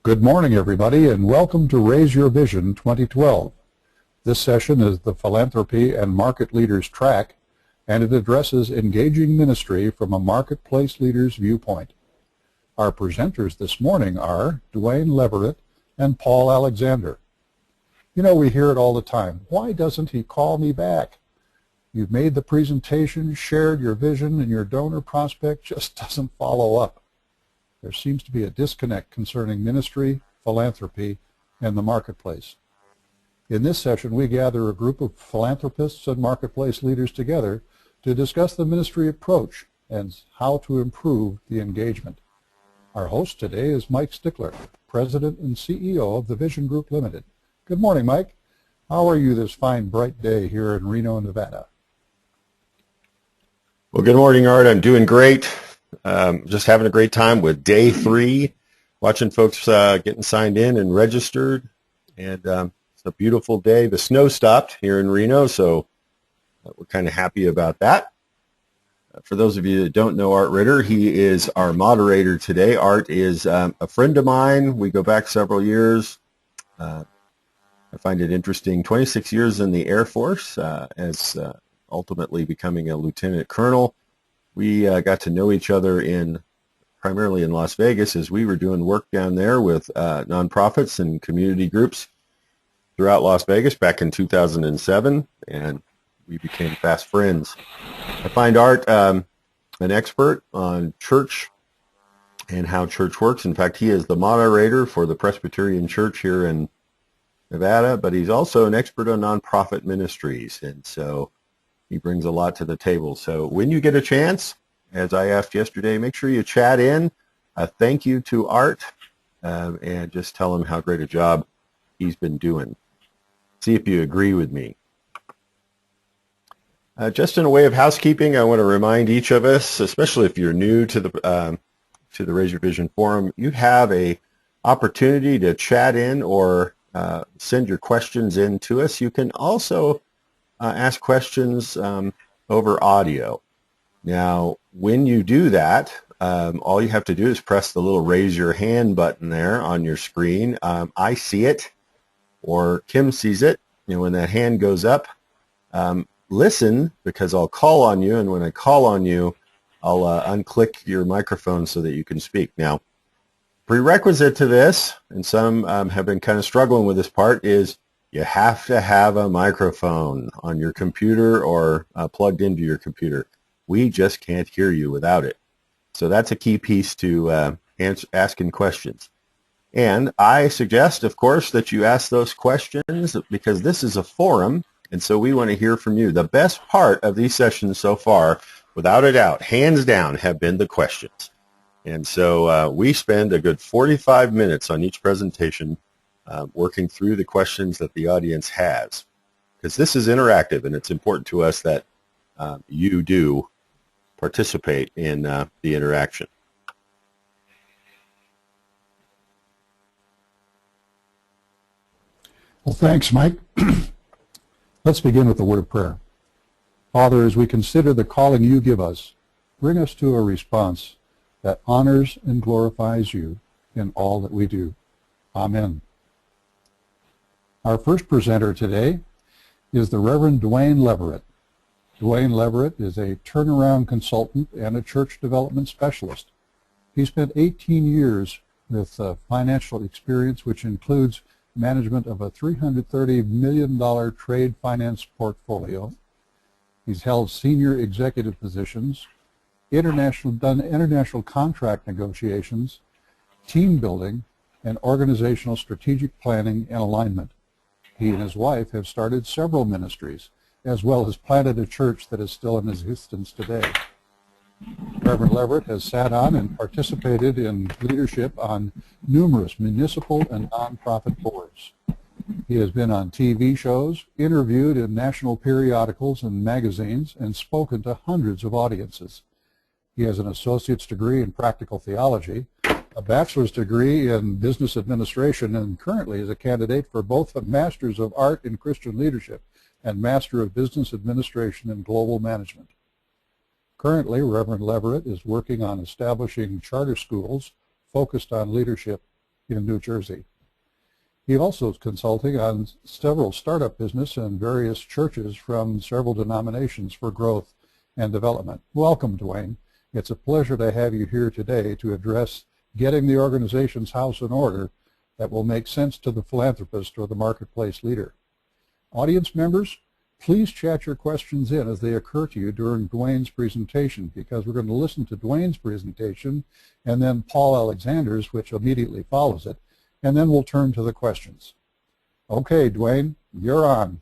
Good morning, everybody, and welcome to Raise Your Vision 2012. This session is the Philanthropy and Market Leaders track, and it addresses engaging ministry from a marketplace leader's viewpoint. Our presenters this morning are Dwayne Leverett and Paul Alexander. You know, we hear it all the time. Why doesn't he call me back? You've made the presentation, shared your vision, and your donor prospect just doesn't follow up. There seems to be a disconnect concerning ministry, philanthropy, and the marketplace. In this session, we gather a group of philanthropists and marketplace leaders together to discuss the ministry approach and how to improve the engagement. Our host today is Mike Stickler, President and CEO of the Vision Group Limited. Good morning, Mike. How are you this fine, bright day here in Reno, Nevada? Well, good morning, Art. I'm doing great. Just having a great time with day 3, watching folks getting signed in and registered. And it's a beautiful day. The snow stopped here in Reno, so we're kind of happy about that. For those of you that don't know Art Ritter, he is our moderator today. Art is a friend of mine. We go back several years. I find it interesting, 26 years in the Air Force, as ultimately becoming a lieutenant colonel. We got to know each other primarily in Las Vegas as we were doing work down there with nonprofits and community groups throughout Las Vegas back in 2007, and we became fast friends. I find Art an expert on church and how church works. In fact, he is the moderator for the Presbyterian Church here in Nevada, but he's also an expert on nonprofit ministries, and so he brings a lot to the table. So when you get a chance, as I asked yesterday, make sure you chat in. Thank you to Art, and just tell him how great a job he's been doing. See if you agree with me. Just in a way of housekeeping, I want to remind each of us, especially if you're new to the Raise Your Vision Forum, you have a opportunity to chat in or send your questions in to us. You can also ask questions over audio. Now, when you do that, all you have to do is press the little raise your hand button there on your screen. I see it, or Kim sees it. You know, when that hand goes up, listen, because I'll call on you, and when I call on you, I'll unclick your microphone so that you can speak. Now, prerequisite to this, and some have been kind of struggling with this part, is you have to have a microphone on your computer or plugged into your computer. We just can't hear you without it. So that's a key piece to asking questions. And I suggest, of course, that you ask those questions because this is a forum, and so we want to hear from you. The best part of these sessions so far, without a doubt, hands down, have been the questions. And so we spend a good 45 minutes on each presentation working through the questions that the audience has, because this is interactive, and it's important to us that you do participate in the interaction. Well, thanks, Mike. Let's begin with a word of prayer. Father, as we consider the calling you give us, bring us to a response that honors and glorifies you in all that we do. Amen. Our first presenter today is the Reverend Dwayne Leverett. Dwayne Leverett is a turnaround consultant and a church development specialist. He spent 18 years with financial experience, which includes management of a $330 million trade finance portfolio. He's held senior executive positions, done international contract negotiations, team building, and organizational strategic planning and alignment. He and his wife have started several ministries, as well as planted a church that is still in existence today. Reverend Leverett has sat on and participated in leadership on numerous municipal and nonprofit boards. He has been on TV shows, interviewed in national periodicals and magazines, and spoken to hundreds of audiences. He has an associate's degree in practical theology, a bachelor's degree in business administration, and currently is a candidate for both a Master's of Art in Christian Leadership and Master of Business Administration and Global Management. Currently, Reverend Leverett is working on establishing charter schools focused on leadership in New Jersey. He also is consulting on several startup business and various churches from several denominations for growth and development. Welcome, Dwayne. It's a pleasure to have you here today to address getting the organization's house in order that will make sense to the philanthropist or the marketplace leader. Audience members, please chat your questions in as they occur to you during Dwayne's presentation, because we're going to listen to Dwayne's presentation and then Paul Alexander's, which immediately follows it, and then we'll turn to the questions. Okay, Dwayne, you're on.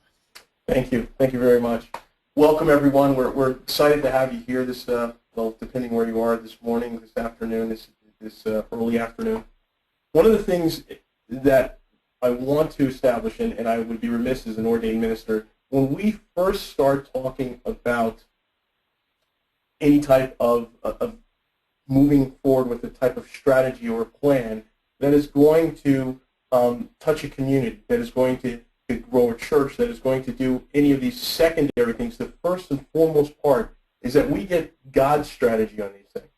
Thank you. Thank you very much. Welcome, everyone. We're excited to have you here this, well, depending where you are this morning, this afternoon, this early afternoon. One of the things that I want to establish, and I would be remiss as an ordained minister, when we first start talking about any type of moving forward with a type of strategy or plan that is going to touch a community, that is going to grow a church, that is going to do any of these secondary things, the first and foremost part is that we get God's strategy on these things.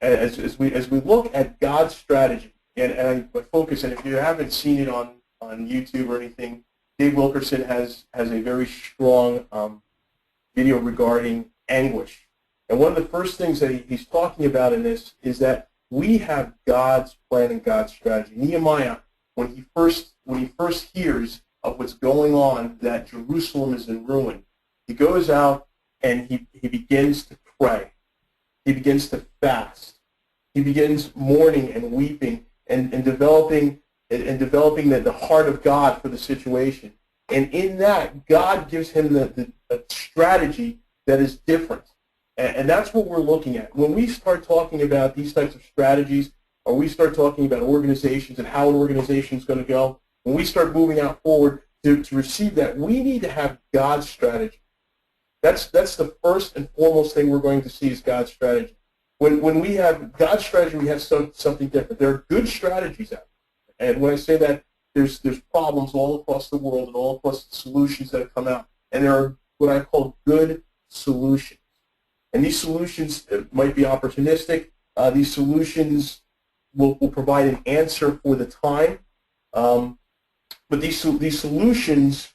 As we look at God's strategy, and I focus, and if you haven't seen it on YouTube or anything, Dave Wilkerson has a very strong video regarding anguish. And one of the first things that he's talking about in this is that we have God's plan and God's strategy. Nehemiah, when he first hears of what's going on, that Jerusalem is in ruin, he goes out and he begins to pray. He begins to fast. He begins mourning and weeping and developing the heart of God for the situation. And in that, God gives him the strategy that is different. And that's what we're looking at. When we start talking about these types of strategies, or we start talking about organizations and how an organization is going to go, when we start moving out forward to receive that, we need to have God's strategy. That's the first and foremost thing we're going to see is God's strategy. When we have God's strategy, we have something different. There are good strategies out there. And when I say that, there's problems all across the world and all across the solutions that have come out. And there are what I call good solutions. And these solutions might be opportunistic. These solutions will provide an answer for the time. But these solutions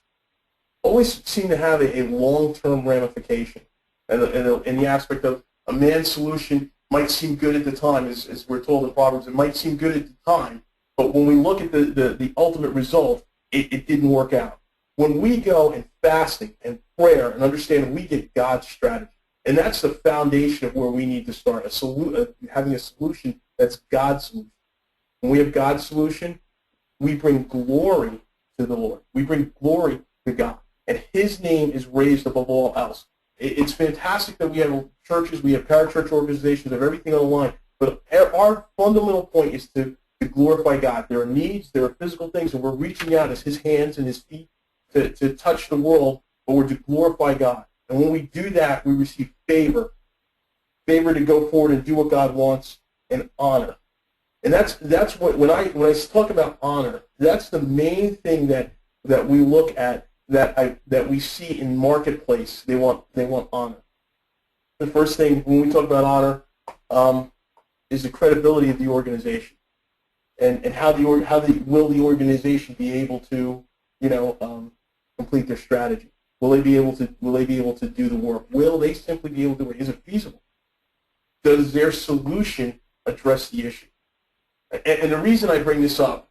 always seem to have a long-term ramification. And in the aspect of a man's solution might seem good at the time, as we're told in Proverbs, it might seem good at the time, but when we look at the ultimate result, it didn't work out. When we go in fasting and prayer and understand we get God's strategy, and that's the foundation of where we need to start, having a solution that's God's solution. When we have God's solution, we bring glory to the Lord. We bring glory to God, and His name is raised above all else. It's fantastic that we have churches, we have parachurch organizations, have everything on the line, but our fundamental point is to glorify God. There are needs, there are physical things, and we're reaching out as His hands and His feet to touch the world, but we're to glorify God. And when we do that, we receive favor to go forward and do what God wants, and honor. And that's what when I talk about honor, that's the main thing that we look at, that we see in marketplace. They want honor. The first thing when we talk about honor is the credibility of the organization, and how will the organization be able to complete their strategy? Will they be able to do the work? Will they simply be able to do it? Is it feasible? Does their solution address the issue? And the reason I bring this up,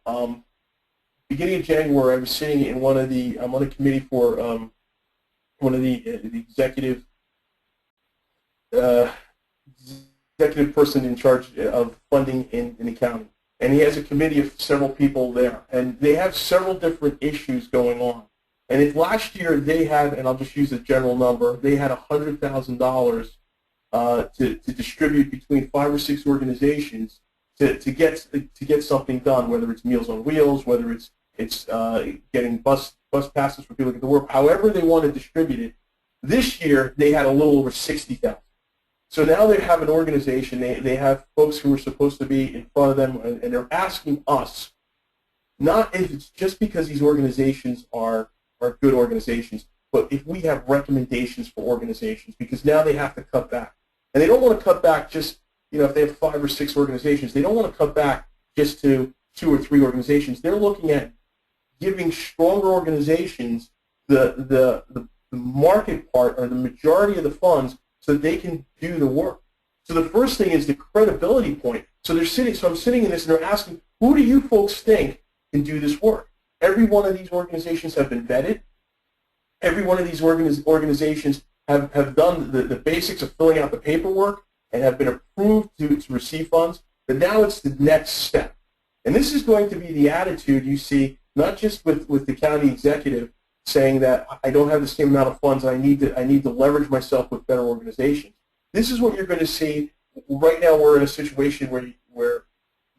beginning of January, I was sitting in I'm on a committee for one of the executive person in charge of funding in the county. And he has a committee of several people there. And they have several different issues going on. And if last year they had, and I'll just use a general number, they had $100,000 to distribute between 5 or 6 organizations to get something done, whether it's Meals on Wheels, whether it's getting bus passes for people to get to work, however they want to distribute it. This year they had a little over 60,000. So now they have an organization. They have folks who are supposed to be in front of them, and they're asking us, not if it's just because these organizations are good organizations, but if we have recommendations for organizations, because now they have to cut back. And they don't want to cut back just, if they have 5 or 6 organizations, they don't want to cut back just to 2 or 3 organizations. They're looking at giving stronger organizations the market part or the majority of the funds so that they can do the work. So the first thing is the credibility point. So I'm sitting in this and they're asking, who do you folks think can do this work? Every one of these organizations have been vetted. Every one of these organizations have done the basics of filling out the paperwork and have been approved to receive funds. But now it's the next step. And this is going to be the attitude you see, not just with the county executive saying that I don't have the same amount of funds, I need to leverage myself with better organizations. This is what you're going to see. Right now we're in a situation where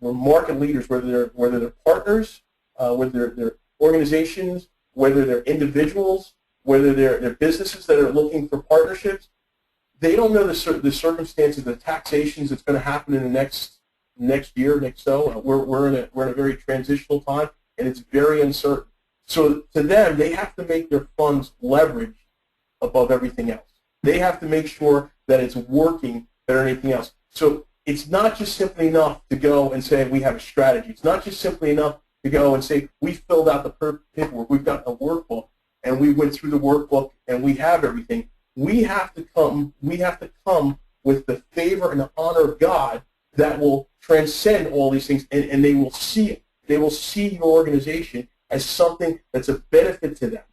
we're market leaders, whether they're partners, whether they're organizations, whether they're individuals, whether they're businesses that are looking for partnerships. They don't know the circumstances, the taxations that's going to happen in the next year, we're in a very transitional time, and it's very uncertain. So to them, they have to make their funds leveraged above everything else. They have to make sure that it's working better than anything else. So it's not just simply enough to go and say we have a strategy. It's not just simply enough to go and say we filled out the paperwork, we've got a workbook, and we went through the workbook and we have everything. We have to come with the favor and the honor of God that will transcend all these things, and they will see it. They will see your organization as something that's a benefit to them,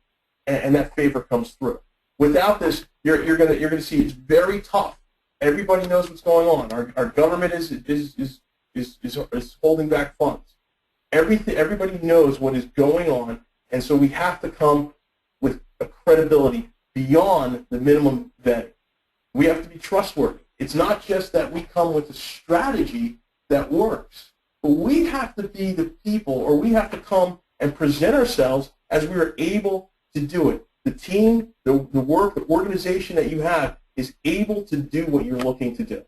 and that favor comes through. Without this, you're going to see it's very tough. Everybody knows what's going on. Our government is holding back funds. Everybody knows what is going on, and so we have to come with a credibility beyond the minimum vetting. We have to be trustworthy. It's not just that we come with a strategy that works, but we have to be the people, or we have to come and present ourselves as we are able to do it. The team, the work, the organization that you have is able to do what you're looking to do.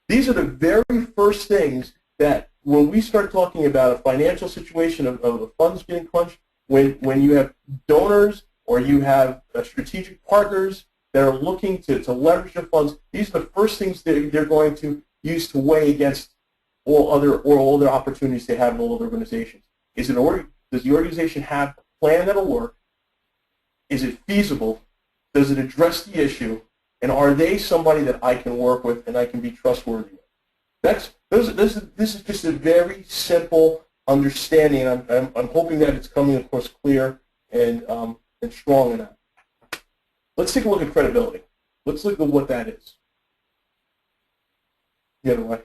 These are the very first things that when we start talking about a financial situation of the funds getting crunched, when you have donors or you have strategic partners that are looking to leverage their funds, these are the first things that they're going to use to weigh against all other opportunities they have in all other organizations. Does the organization have a plan that'll work? Is it feasible? Does it address the issue? And are they somebody that I can work with and I can be trustworthy with? This is just a very simple understanding, and I'm hoping that it's coming across clear and strong enough. Let's take a look at credibility. Let's look at what that is. The other way.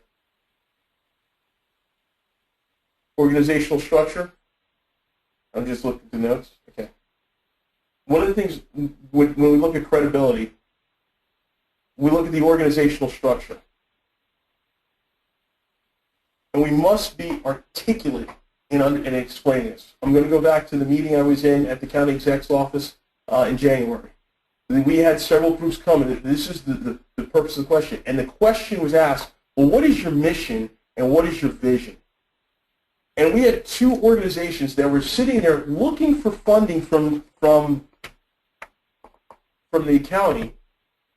Organizational structure. I'm just looking at the notes. Okay. One of the things, when we look at credibility, we look at the organizational structure. And we must be articulate in explaining this. I'm going to go back to the meeting I was in at the county exec's office in January. We had several groups come, and this is the purpose of the question. And the question was asked, well, what is your mission and what is your vision? And we had 2 organizations that were sitting there looking for funding from the county,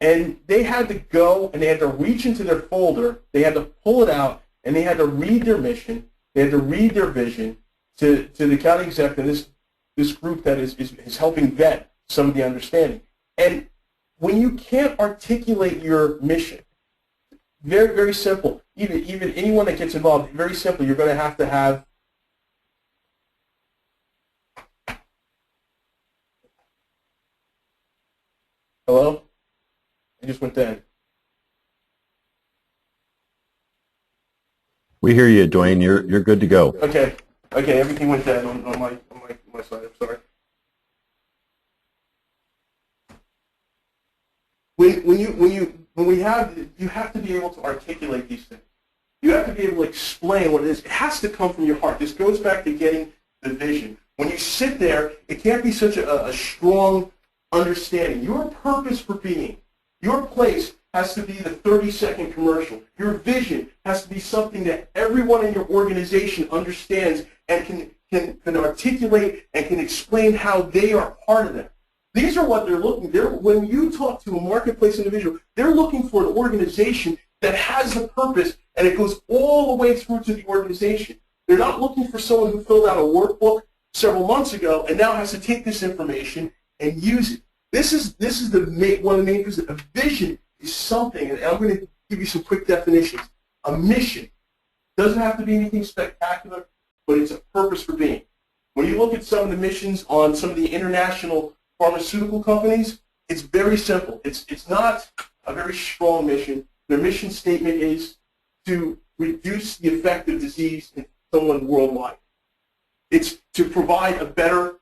and they had to go and they had to reach into their folder, they had to pull it out, and they had to read their mission, they had to read their vision to the county exec and this group that is helping vet some of the understanding. And when you can't articulate your mission, very, very simple. Even anyone that gets involved, very simple, you're going to have Hello? I just went dead. We hear you, Dwayne. You're good to go. Okay, everything went dead on my side. I'm sorry. You have to be able to articulate these things. You have to be able to explain what it is. It has to come from your heart. This goes back to getting the vision. When you sit there, it can't be such a strong understanding. Your purpose for being, your place has to be the 30-second commercial. Your vision has to be something that everyone in your organization understands and can articulate and can explain how they are part of that. These are what they're looking for. When you talk to a marketplace individual, they're looking for an organization that has a purpose, and it goes all the way through to the organization. They're not looking for someone who filled out a workbook several months ago and now has to take this information and use it. This is one of the main things. A vision is something, and I'm going to give you some quick definitions. A mission doesn't have to be anything spectacular, but it's a purpose for being. When you look at some of the missions on some of the international pharmaceutical companies, it's very simple. It's not a very strong mission. Their mission statement is to reduce the effect of disease in someone worldwide. It's to provide a better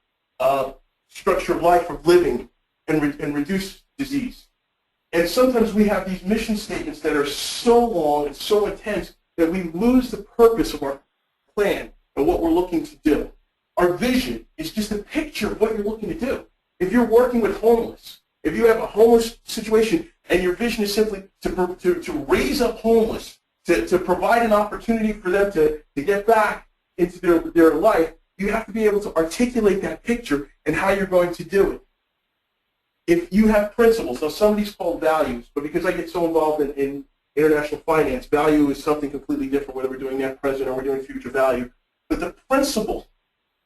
structure of life, of living, and reduce disease. And sometimes we have these mission statements that are so long and so intense that we lose the purpose of our plan and what we're looking to do. Our vision is just a picture of what you're looking to do. If you're working with homeless, if you have a homeless situation and your vision is simply to raise up homeless, to provide an opportunity for them to get back into their life, you have to be able to articulate that picture and how you're going to do it. If you have principles, now some of these called values, but because I get so involved in international finance, value is something completely different, whether we're doing net present or we're doing future value. But the principle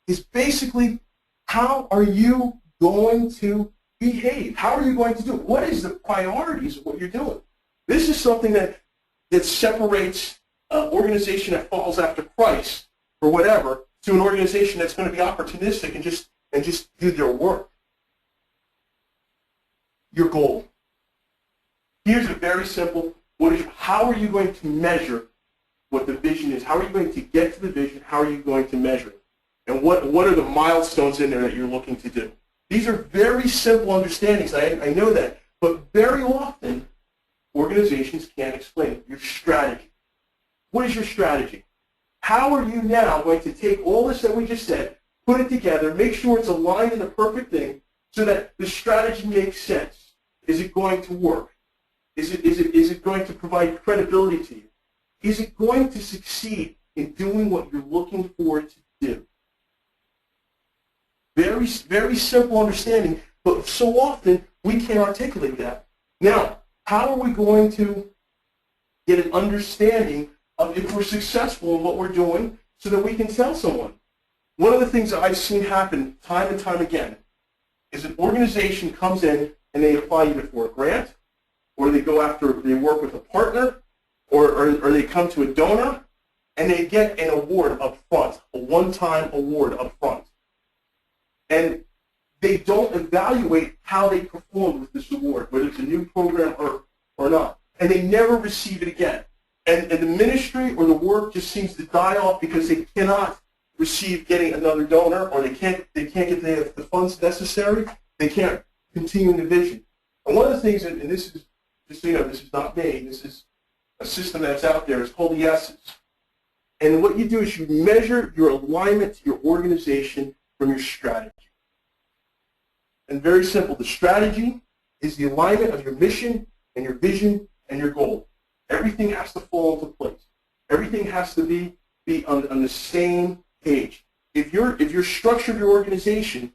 is basically, how are you going to behave? How are you going to do it? What is the priorities of what you're doing? This is something that separates an organization that falls after Christ or whatever to an organization that's going to be opportunistic and just do their work. Your goal. Here's a very simple, how are you going to measure what the vision is? How are you going to get to the vision? How are you going to measure it? And what are the milestones in there that you're looking to do? These are very simple understandings. I know that. But very often, organizations can't explain it. Your strategy. What is your strategy? How are you now going to take all this that we just said, put it together, make sure it's aligned in the perfect thing so that the strategy makes sense? Is it going to work? Is it going to provide credibility to you? Is it going to succeed in doing what you're looking for it to do? Very, very simple understanding, but so often we can't articulate that. Now, how are we going to get an understanding of if we're successful in what we're doing so that we can tell someone? One of the things that I've seen happen time and time again is an organization comes in and they apply either for a grant, or they work with a partner, or they come to a donor, and they get an award up front, a one-time award up front. And they don't evaluate how they performed with this award, whether it's a new program or not. And they never receive it again. And the ministry or the work just seems to die off because they cannot receive getting another donor, or they can't get the funds necessary. They can't continue the vision. And one of the things, and this is, just so you know, this is not me, this is a system that's out there, it's called the S's. And what you do is you measure your alignment to your organization from your strategy. And very simple, the strategy is the alignment of your mission and your vision and your goal. Everything has to fall into place. Everything has to be on the same page. If your structure of your organization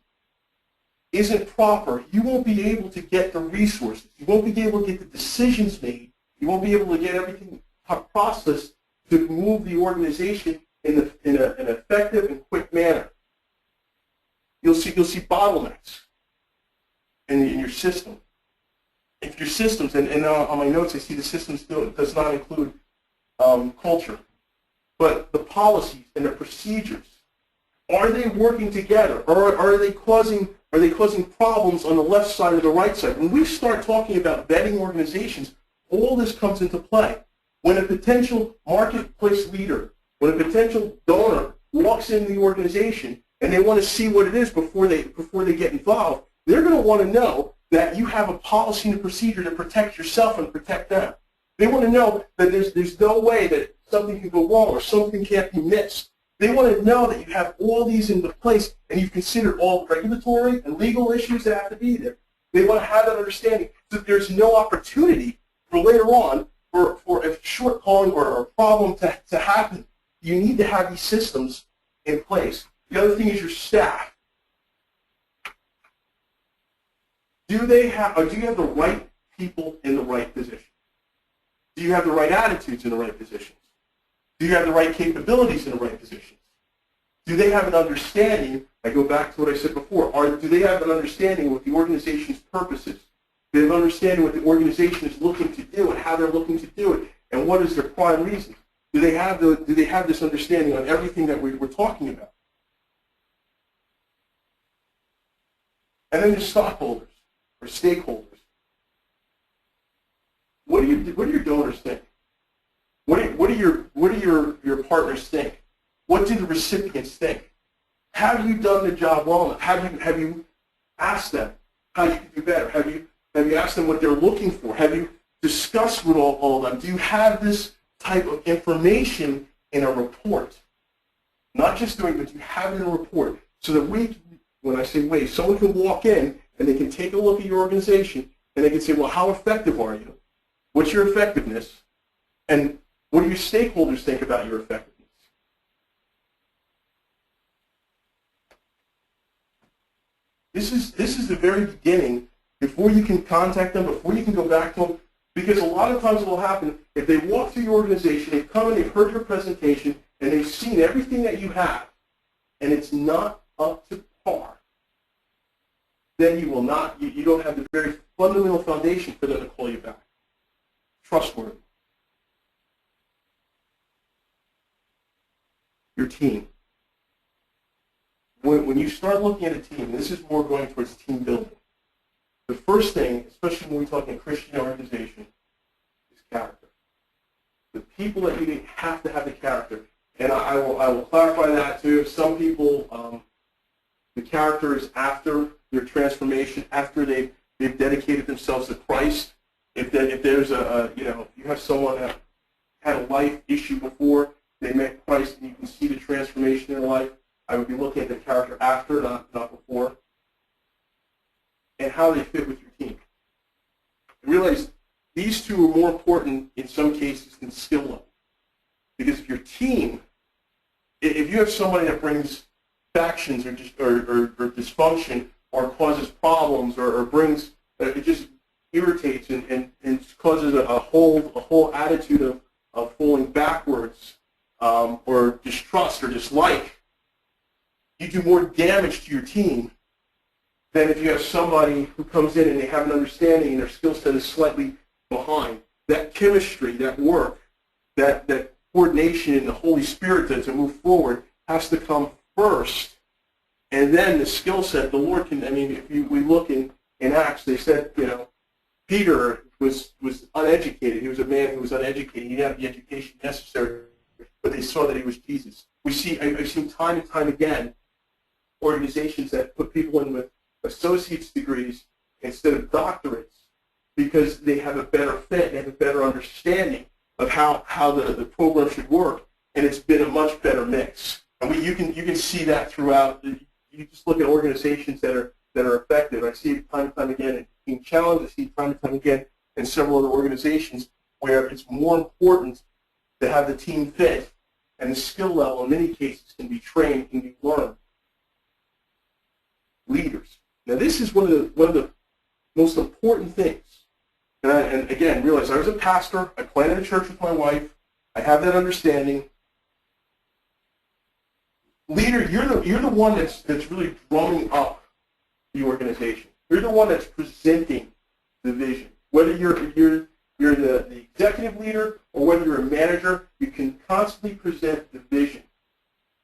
isn't proper, you won't be able to get the resources. You won't be able to get the decisions made. You won't be able to get everything processed to move the organization in an effective and quick manner. You'll see bottlenecks in your system. If your systems, and on my notes I see the systems does not include culture, but the policies and the procedures, are they working together, or are they causing problems on the left side or the right side? When we start talking about vetting organizations, all this comes into play. When a potential marketplace leader, when a potential donor walks into the organization and they want to see what it is before they get involved, they're going to want to know that you have a policy and a procedure to protect yourself and protect them. They want to know that there's no way that something can go wrong or something can't be missed. They want to know that you have all these into place and you've considered all regulatory and legal issues that have to be there. They want to have that understanding so that there's no opportunity for later on for a shortcoming or a problem to happen. You need to have these systems in place. The other thing is your staff. Do you have the right people in the right position? Do you have the right attitudes in the right positions? Do you have the right capabilities in the right positions? Do they have an understanding? I go back to what I said before. Do they have an understanding of what the organization's purpose is? Do they have an understanding what the organization is looking to do and how they're looking to do it, and what is their prime reason? Do they have this understanding on everything that we're talking about? And then the stockholders or stakeholders. What do your donors think? What do your partners think? What do the recipients think? Have you done the job well enough? Have you asked them how you can do better? Have you asked them what they're looking for? Have you discussed with all of them? Do you have this type of information in a report? Not just doing, but you have it in a report so that when I say wait, someone can walk in and they can take a look at your organization and they can say, well, how effective are you? What's your effectiveness? And what do your stakeholders think about your effectiveness? This is the very beginning, before you can contact them, before you can go back to them, because a lot of times what will happen, if they walk through your organization, they've come and they've heard your presentation, and they've seen everything that you have, and it's not up to par, then you will not, you don't have the very fundamental foundation for them to call you back. Trustworthy. Your team. When you start looking at a team, and this is more going towards team building, the first thing, especially when we talk in a Christian organization, is character. The people that you need have to have the character. And I will clarify that too. Some people, the character is after their transformation, after they've dedicated themselves to Christ. If there's you have someone that had a life issue before they met Christ and you can see the transformation in their life, I would be looking at the character after, not before, and how they fit with your team. I realize these two are more important in some cases than skill level. Because if your team, if you have somebody that brings factions or dysfunction or causes problems or brings, it just irritates and causes a whole attitude of falling backwards or distrust or dislike, you do more damage to your team than if you have somebody who comes in and they have an understanding and their skill set is slightly behind. That chemistry, that work, that coordination in the Holy Spirit to move forward has to come first. And then the skill set, the Lord can, if we look in Acts, they said, Peter was uneducated. He was a man who was uneducated. He didn't have the education necessary, but they saw that he was Jesus. I've seen time and time again organizations that put people in with associate's degrees instead of doctorates because they have a better fit, they have a better understanding of how the program should work, and it's been a much better mix. And you can see that throughout. You just look at organizations that are effective. I see it time and time again in Team Challenge. I see it time and time again in several other organizations where it's more important to have the team fit, and the skill level in many cases can be trained, can be learned. Leaders. Now this is one of the most important things. And again, realize I was a pastor. I planted a church with my wife. I have that understanding. Leader, you're the one that's really drumming up the organization. You're the one that's presenting the vision. Whether you're the executive leader or whether you're a manager, you can constantly present the vision,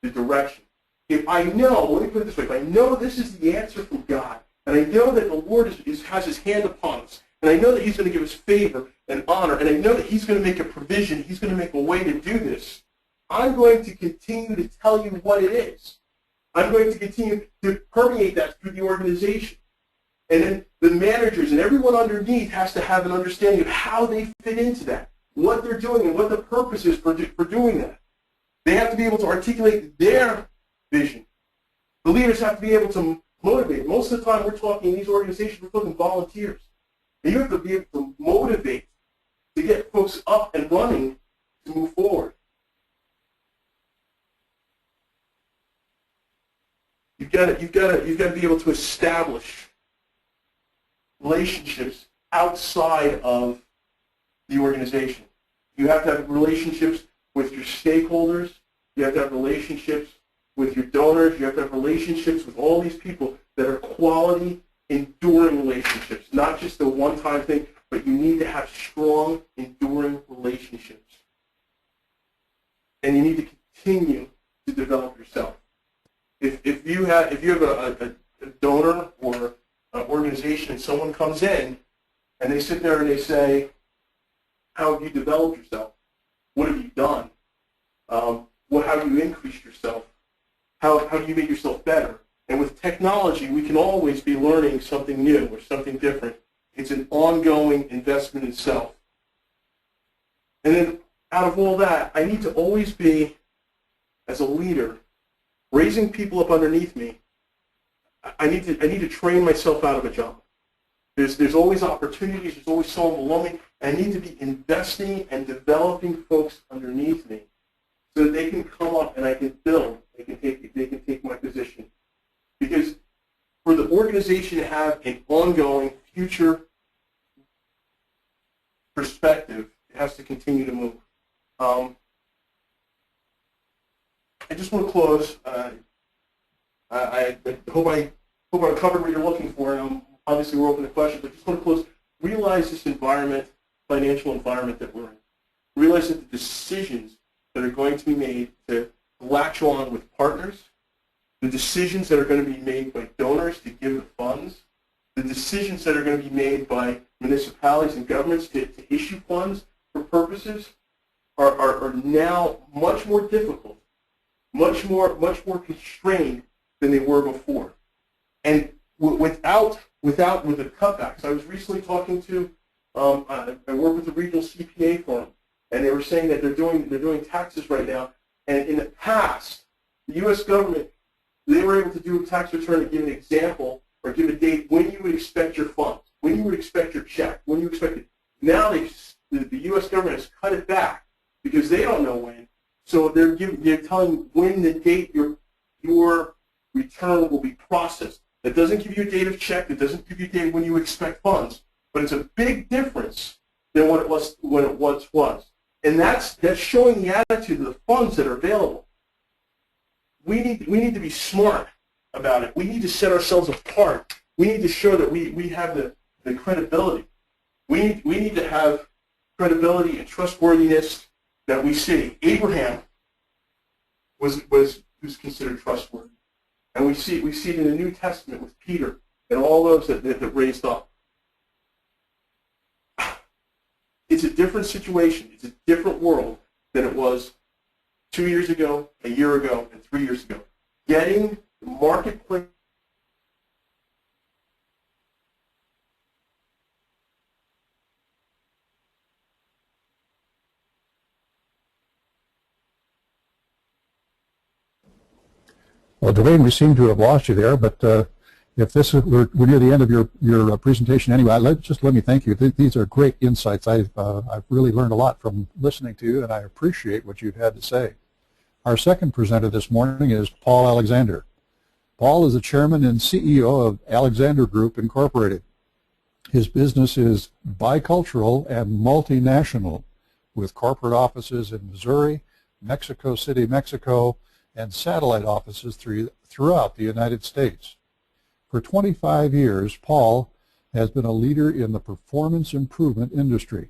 the direction. If I know, let me put it this way, if I know this is the answer from God, and I know that the Lord has his hand upon us, and I know that he's going to give us favor and honor, and I know that he's going to make a provision, he's going to make a way to do this, I'm going to continue to tell you what it is. I'm going to continue to permeate that through the organization. And then the managers and everyone underneath has to have an understanding of how they fit into that, what they're doing, and what the purpose is for doing that. They have to be able to articulate their vision. The leaders have to be able to motivate. Most of the time we're talking in these organizations, we're talking volunteers. And you have to be able to motivate to get folks up and running to move forward. You've got to be able to establish relationships outside of the organization. You have to have relationships with your stakeholders. You have to have relationships with your donors. You have to have relationships with all these people that are quality, enduring relationships, not just a one-time thing, but you need to have strong, enduring relationships. And you need to continue to develop yourself. If you have a donor or an organization and someone comes in and they sit there and they say, how have you developed yourself? What have you done? How have you increased yourself? How do you make yourself better? And with technology, we can always be learning something new or something different. It's an ongoing investment in self. And then out of all that, I need to always be, as a leader, raising people up underneath me. I need to train myself out of a job. There's always opportunities. There's always someone below me. I need to be investing and developing folks underneath me so that they can come up and I can build. They can take my position. Because for the organization to have an ongoing future perspective, it has to continue to move. I just want to close. I hope I covered what you're looking for. And obviously, we're open to questions. But I just want to close. Realize this environment, financial environment that we're in. Realize that the decisions that are going to be made to latch on with partners, the decisions that are going to be made by donors to give the funds, the decisions that are going to be made by municipalities and governments to issue funds for purposes are now much more difficult, much more constrained than they were before. And with the cutbacks, I was recently talking to, I work with the regional CPA firm, and they were saying that they're doing taxes right now. And in the past, the U.S. government, they were able to do a tax return and give an example or give a date when you would expect your funds, when you would expect your check, when you expect it. Now the U.S. government has cut it back because they don't know when. So they're telling when the date your return will be processed. That doesn't give you a date of check. It doesn't give you a date when you expect funds. But it's a big difference than what it was when it once was. And that's showing the attitude of the funds that are available. We need to be smart about it. We need to set ourselves apart. We need to show that we have the credibility. We need to have credibility and trustworthiness that we see. Abraham was considered trustworthy. And we see it in the New Testament with Peter and all those that raised up. It's a different situation. It's a different world than it was 2 years ago, a year ago, and 3 years ago. Getting the marketplace Well, Dwayne, we seem to have lost you there, but if we're near the end of your presentation anyway, let me thank you. These are great insights. I've really learned a lot from listening to you, and I appreciate what you've had to say. Our second presenter this morning is Paul Alexander. Paul is the chairman and CEO of Alexander Group Incorporated. His business is bicultural and multinational, with corporate offices in Missouri, Mexico City, Mexico, and satellite offices throughout the United States. For 25 years, Paul has been a leader in the performance improvement industry.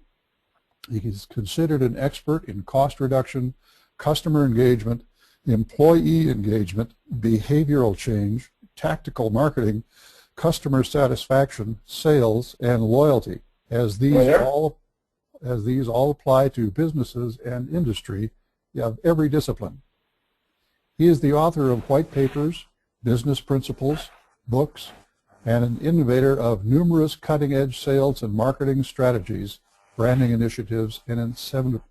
He is considered an expert in cost reduction, customer engagement, employee engagement, behavioral change, tactical marketing, customer satisfaction, sales, and loyalty, as these all apply to businesses and industry of every discipline. He is the author of white papers, business principles, books, and an innovator of numerous cutting-edge sales and marketing strategies, branding initiatives, and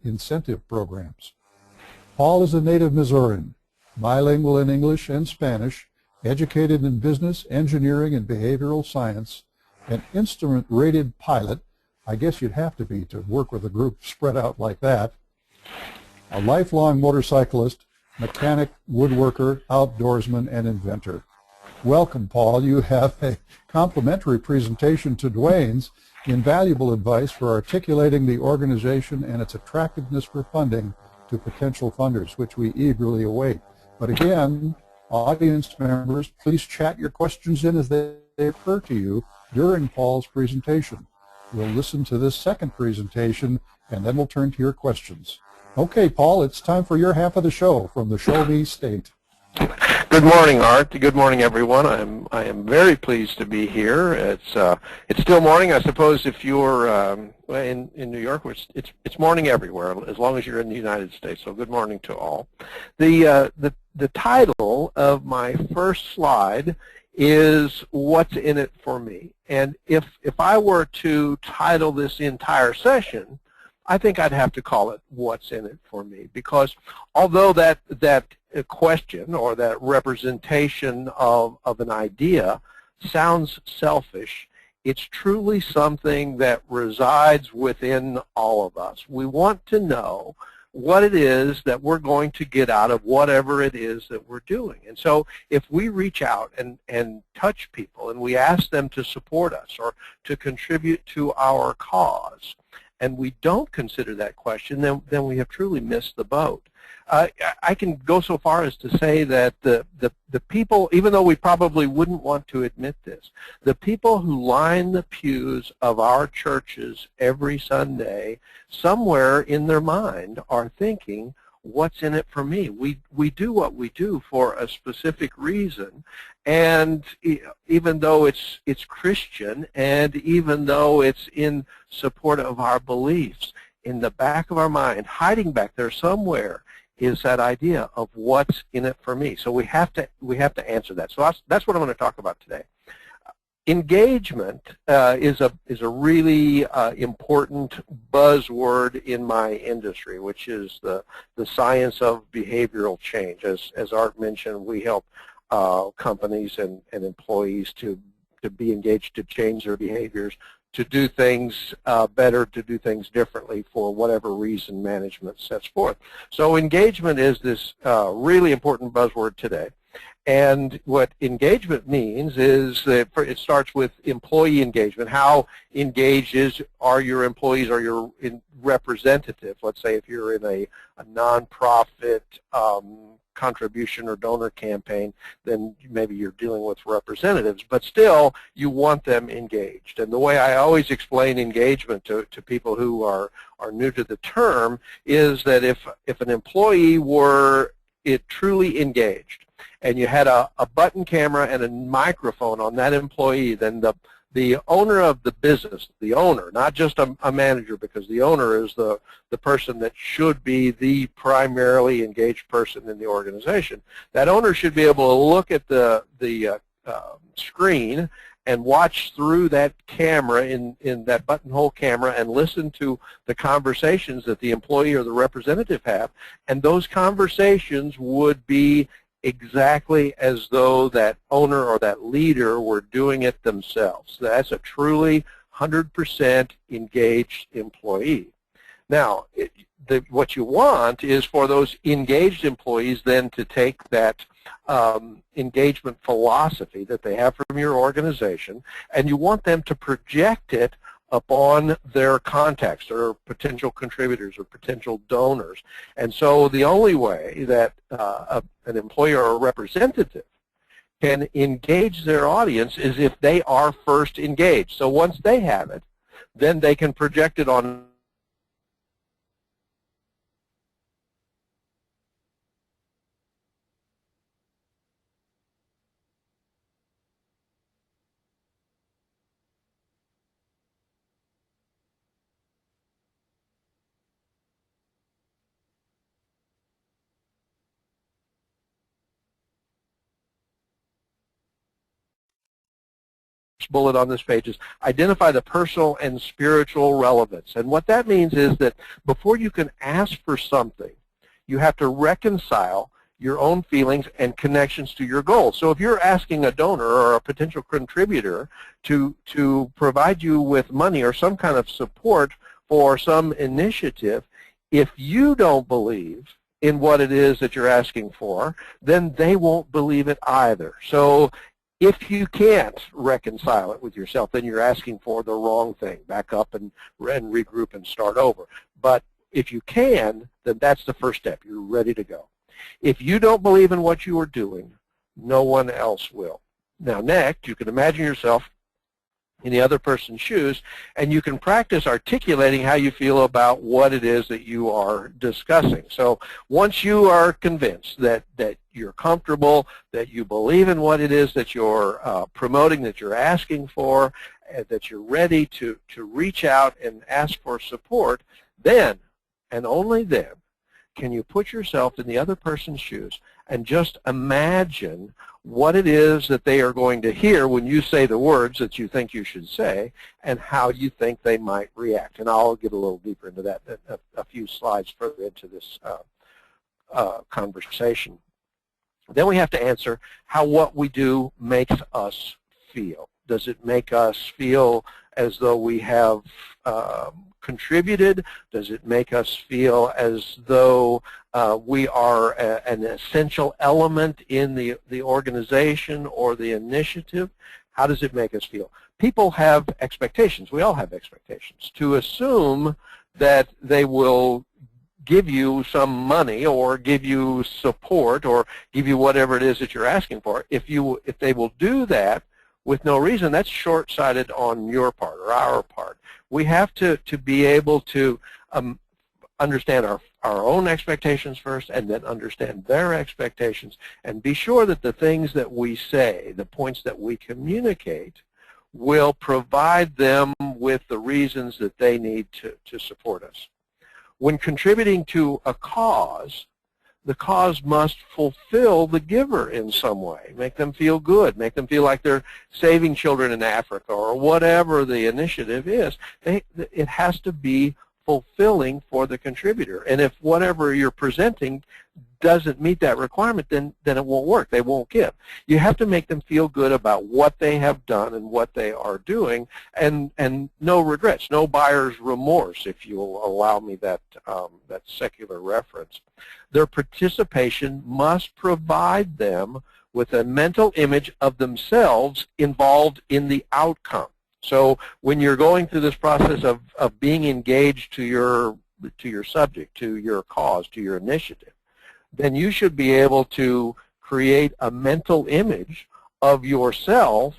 incentive programs. Paul is a native Missourian, bilingual in English and Spanish, educated in business, engineering, and behavioral science, an instrument-rated pilot. I guess you'd have to be to work with a group spread out like that. A lifelong motorcyclist, mechanic, woodworker, outdoorsman, and inventor. Welcome, Paul. You have a complimentary presentation to Dwayne's invaluable advice for articulating the organization and its attractiveness for funding to potential funders, which we eagerly await. But again, audience members, please chat your questions in as they occur to you during Paul's presentation. We'll listen to this second presentation, and then we'll turn to your questions. Okay, Paul, it's time for your half of the show from the Show Me State. Good morning, Art. Good morning, everyone. I am very pleased to be here. It's still morning, I suppose. If you're in New York, it's morning everywhere, as long as you're in the United States. So good morning to all. The title of my first slide is "What's in it for me?" And if I were to title this entire session, I think I'd have to call it "What's in it for me?" Because although that question or that representation of an idea sounds selfish, it's truly something that resides within all of us. We want to know what it is that we're going to get out of whatever it is that we're doing. And so if we reach out and touch people and we ask them to support us or to contribute to our cause, and we don't consider that question, then we have truly missed the boat. I can go so far as to say that the people, even though we probably wouldn't want to admit this, the people who line the pews of our churches every Sunday, somewhere in their mind are thinking, what's in it for me? We do what we do for a specific reason, and even though it's Christian, and even though it's in support of our beliefs, in the back of our mind, hiding back there somewhere, is that idea of what's in it for me. So we have to answer that. So that's what I'm going to talk about today. Engagement is a really important buzzword in my industry, which is the science of behavioral change. As Art mentioned, we help companies and employees to be engaged, to change their behaviors, to do things better, to do things differently for whatever reason management sets forth. So engagement is this really important buzzword today. And what engagement means is that it starts with employee engagement. How engaged are your employees or your representative? Let's say if you're in a nonprofit contribution or donor campaign, then maybe you're dealing with representatives, but still you want them engaged. And the way I always explain engagement to people who are new to the term is that if an employee were truly engaged, and you had a button camera and a microphone on that employee, then the owner of the business, the owner, not just a manager, because the owner is the person that should be the primarily engaged person in the organization. That owner should be able to look at the screen and watch through that camera in that buttonhole camera and listen to the conversations that the employee or the representative have, and those conversations would be exactly as though that owner or that leader were doing it themselves. That's a truly 100% engaged employee. Now, what you want is for those engaged employees then to take that engagement philosophy that they have from your organization, and you want them to project it upon their contacts or potential contributors or potential donors. And so the only way that an employee or a representative can engage their audience is if they are first engaged. So once they have it, then they can project it on bullet on this page is identify the personal and spiritual relevance. And what that means is that before you can ask for something, you have to reconcile your own feelings and connections to your goals. So if you're asking a donor or a potential contributor to provide you with money or some kind of support for some initiative, if you don't believe in what it is that you're asking for, then they won't believe it either. So if you can't reconcile it with yourself, then you're asking for the wrong thing. Back up and regroup and start over. But If you can, then that's the first step. You're ready to go. If you don't believe in what you are doing, no one else will. Now next, you can imagine yourself in the other person's shoes, and you can practice articulating how you feel about what it is that you are discussing. So once you are convinced that you're comfortable, that you believe in what it is that you're promoting, that you're asking for, that you're ready to reach out and ask for support, then, and only then, can you put yourself in the other person's shoes and just imagine what it is that they are going to hear when you say the words that you think you should say, and how you think they might react. And I'll get a little deeper into that a few slides further into this conversation. Then we have to answer how what we do makes us feel. Does it make us feel as though we have contributed? Does it make us feel as though we are an essential element in the organization or the initiative? How does it make us feel? People have expectations. We all have expectations. To assume that they will give you some money or give you support or give you whatever it is that you're asking for, if they will do that with no reason, that's short-sighted on your part or our part. We have to be able to understand our own expectations first, and then understand their expectations, and be sure that the things that we say, the points that we communicate, will provide them with the reasons that they need to support us. When contributing to a cause, the cause must fulfill the giver in some way, make them feel good, make them feel like they're saving children in Africa or whatever the initiative is. It has to be fulfilling for the contributor. And if whatever you're presenting doesn't meet that requirement, then it won't work. They won't give. You have to make them feel good about what they have done and what they are doing, and no regrets, no buyer's remorse, if you'll allow me that secular reference. Their participation must provide them with a mental image of themselves involved in the outcome. So when you're going through this process of being engaged to your subject, to your cause, to your initiative, then you should be able to create a mental image of yourself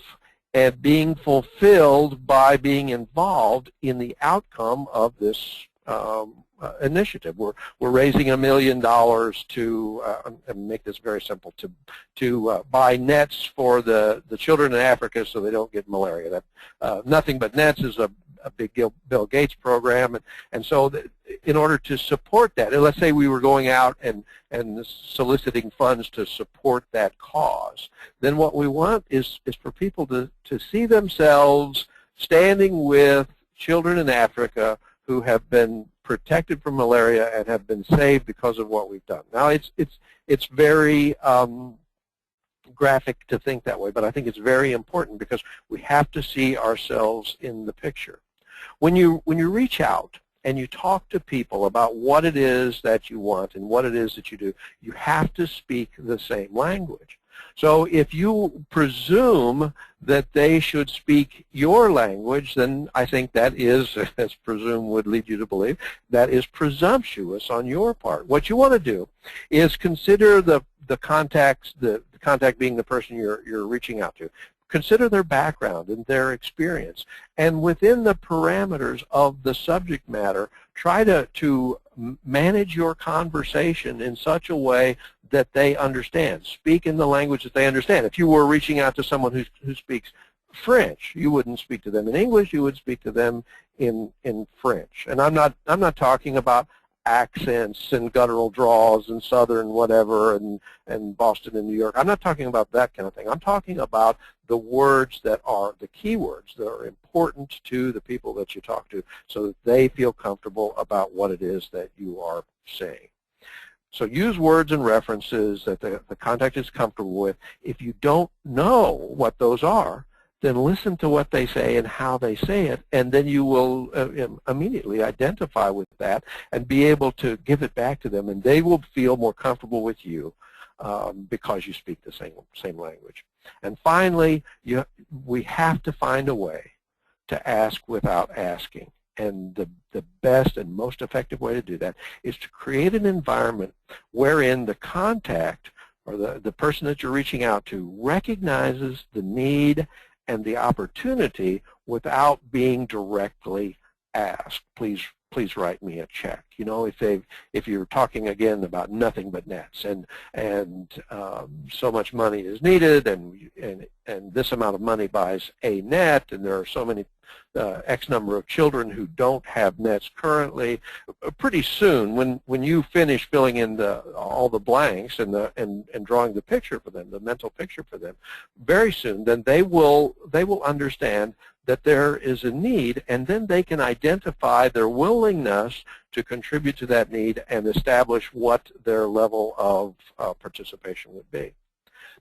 and being fulfilled by being involved in the outcome of this initiative. We're raising $1 million to and make this very simple, to buy nets for the children in Africa so they don't get malaria. Nothing But Nets is a big Bill Gates program, and so in order to support that, and let's say we were going out and soliciting funds to support that cause, then what we want is for people to see themselves standing with children in Africa who have been protected from malaria and have been saved because of what we've done. Now it's very graphic to think that way, but I think it's very important because we have to see ourselves in the picture. When you reach out and you talk to people about what it is that you want and what it is that you do, you have to speak the same language. So if you presume that they should speak your language, then I think that is, as presume would lead you to believe, that is presumptuous on your part. What you want to do is consider the contact being the person you're reaching out to. Consider their background and their experience, and within the parameters of the subject matter, try to manage your conversation in such a way that they understand. Speak in the language that they understand. If you were reaching out to someone who speaks French, you wouldn't speak to them in English, you would speak to them in French. And I'm not talking about accents and guttural draws and southern whatever and Boston and New York. I'm not talking about that kind of thing. I'm talking about the words that are the key words that are important to the people that you talk to so that they feel comfortable about what it is that you are saying. So use words and references that the contact is comfortable with. If you don't know what those are, then listen to what they say and how they say it, and then you will immediately identify with that and be able to give it back to them, and they will feel more comfortable with you because you speak the same language. And finally, we have to find a way to ask without asking. and the best and most effective way to do that is to create an environment wherein the contact or the person that you're reaching out to recognizes the need and the opportunity without being directly asked, please write me a check. You know, if you're talking again about nothing but nets and so much money is needed and this amount of money buys a net and there are so many X number of children who don't have nets currently, pretty soon when you finish filling in all the blanks and drawing the picture for them, the mental picture for them, very soon then they will understand that there is a need, and then they can identify their willingness to contribute to that need and establish what their level of participation would be.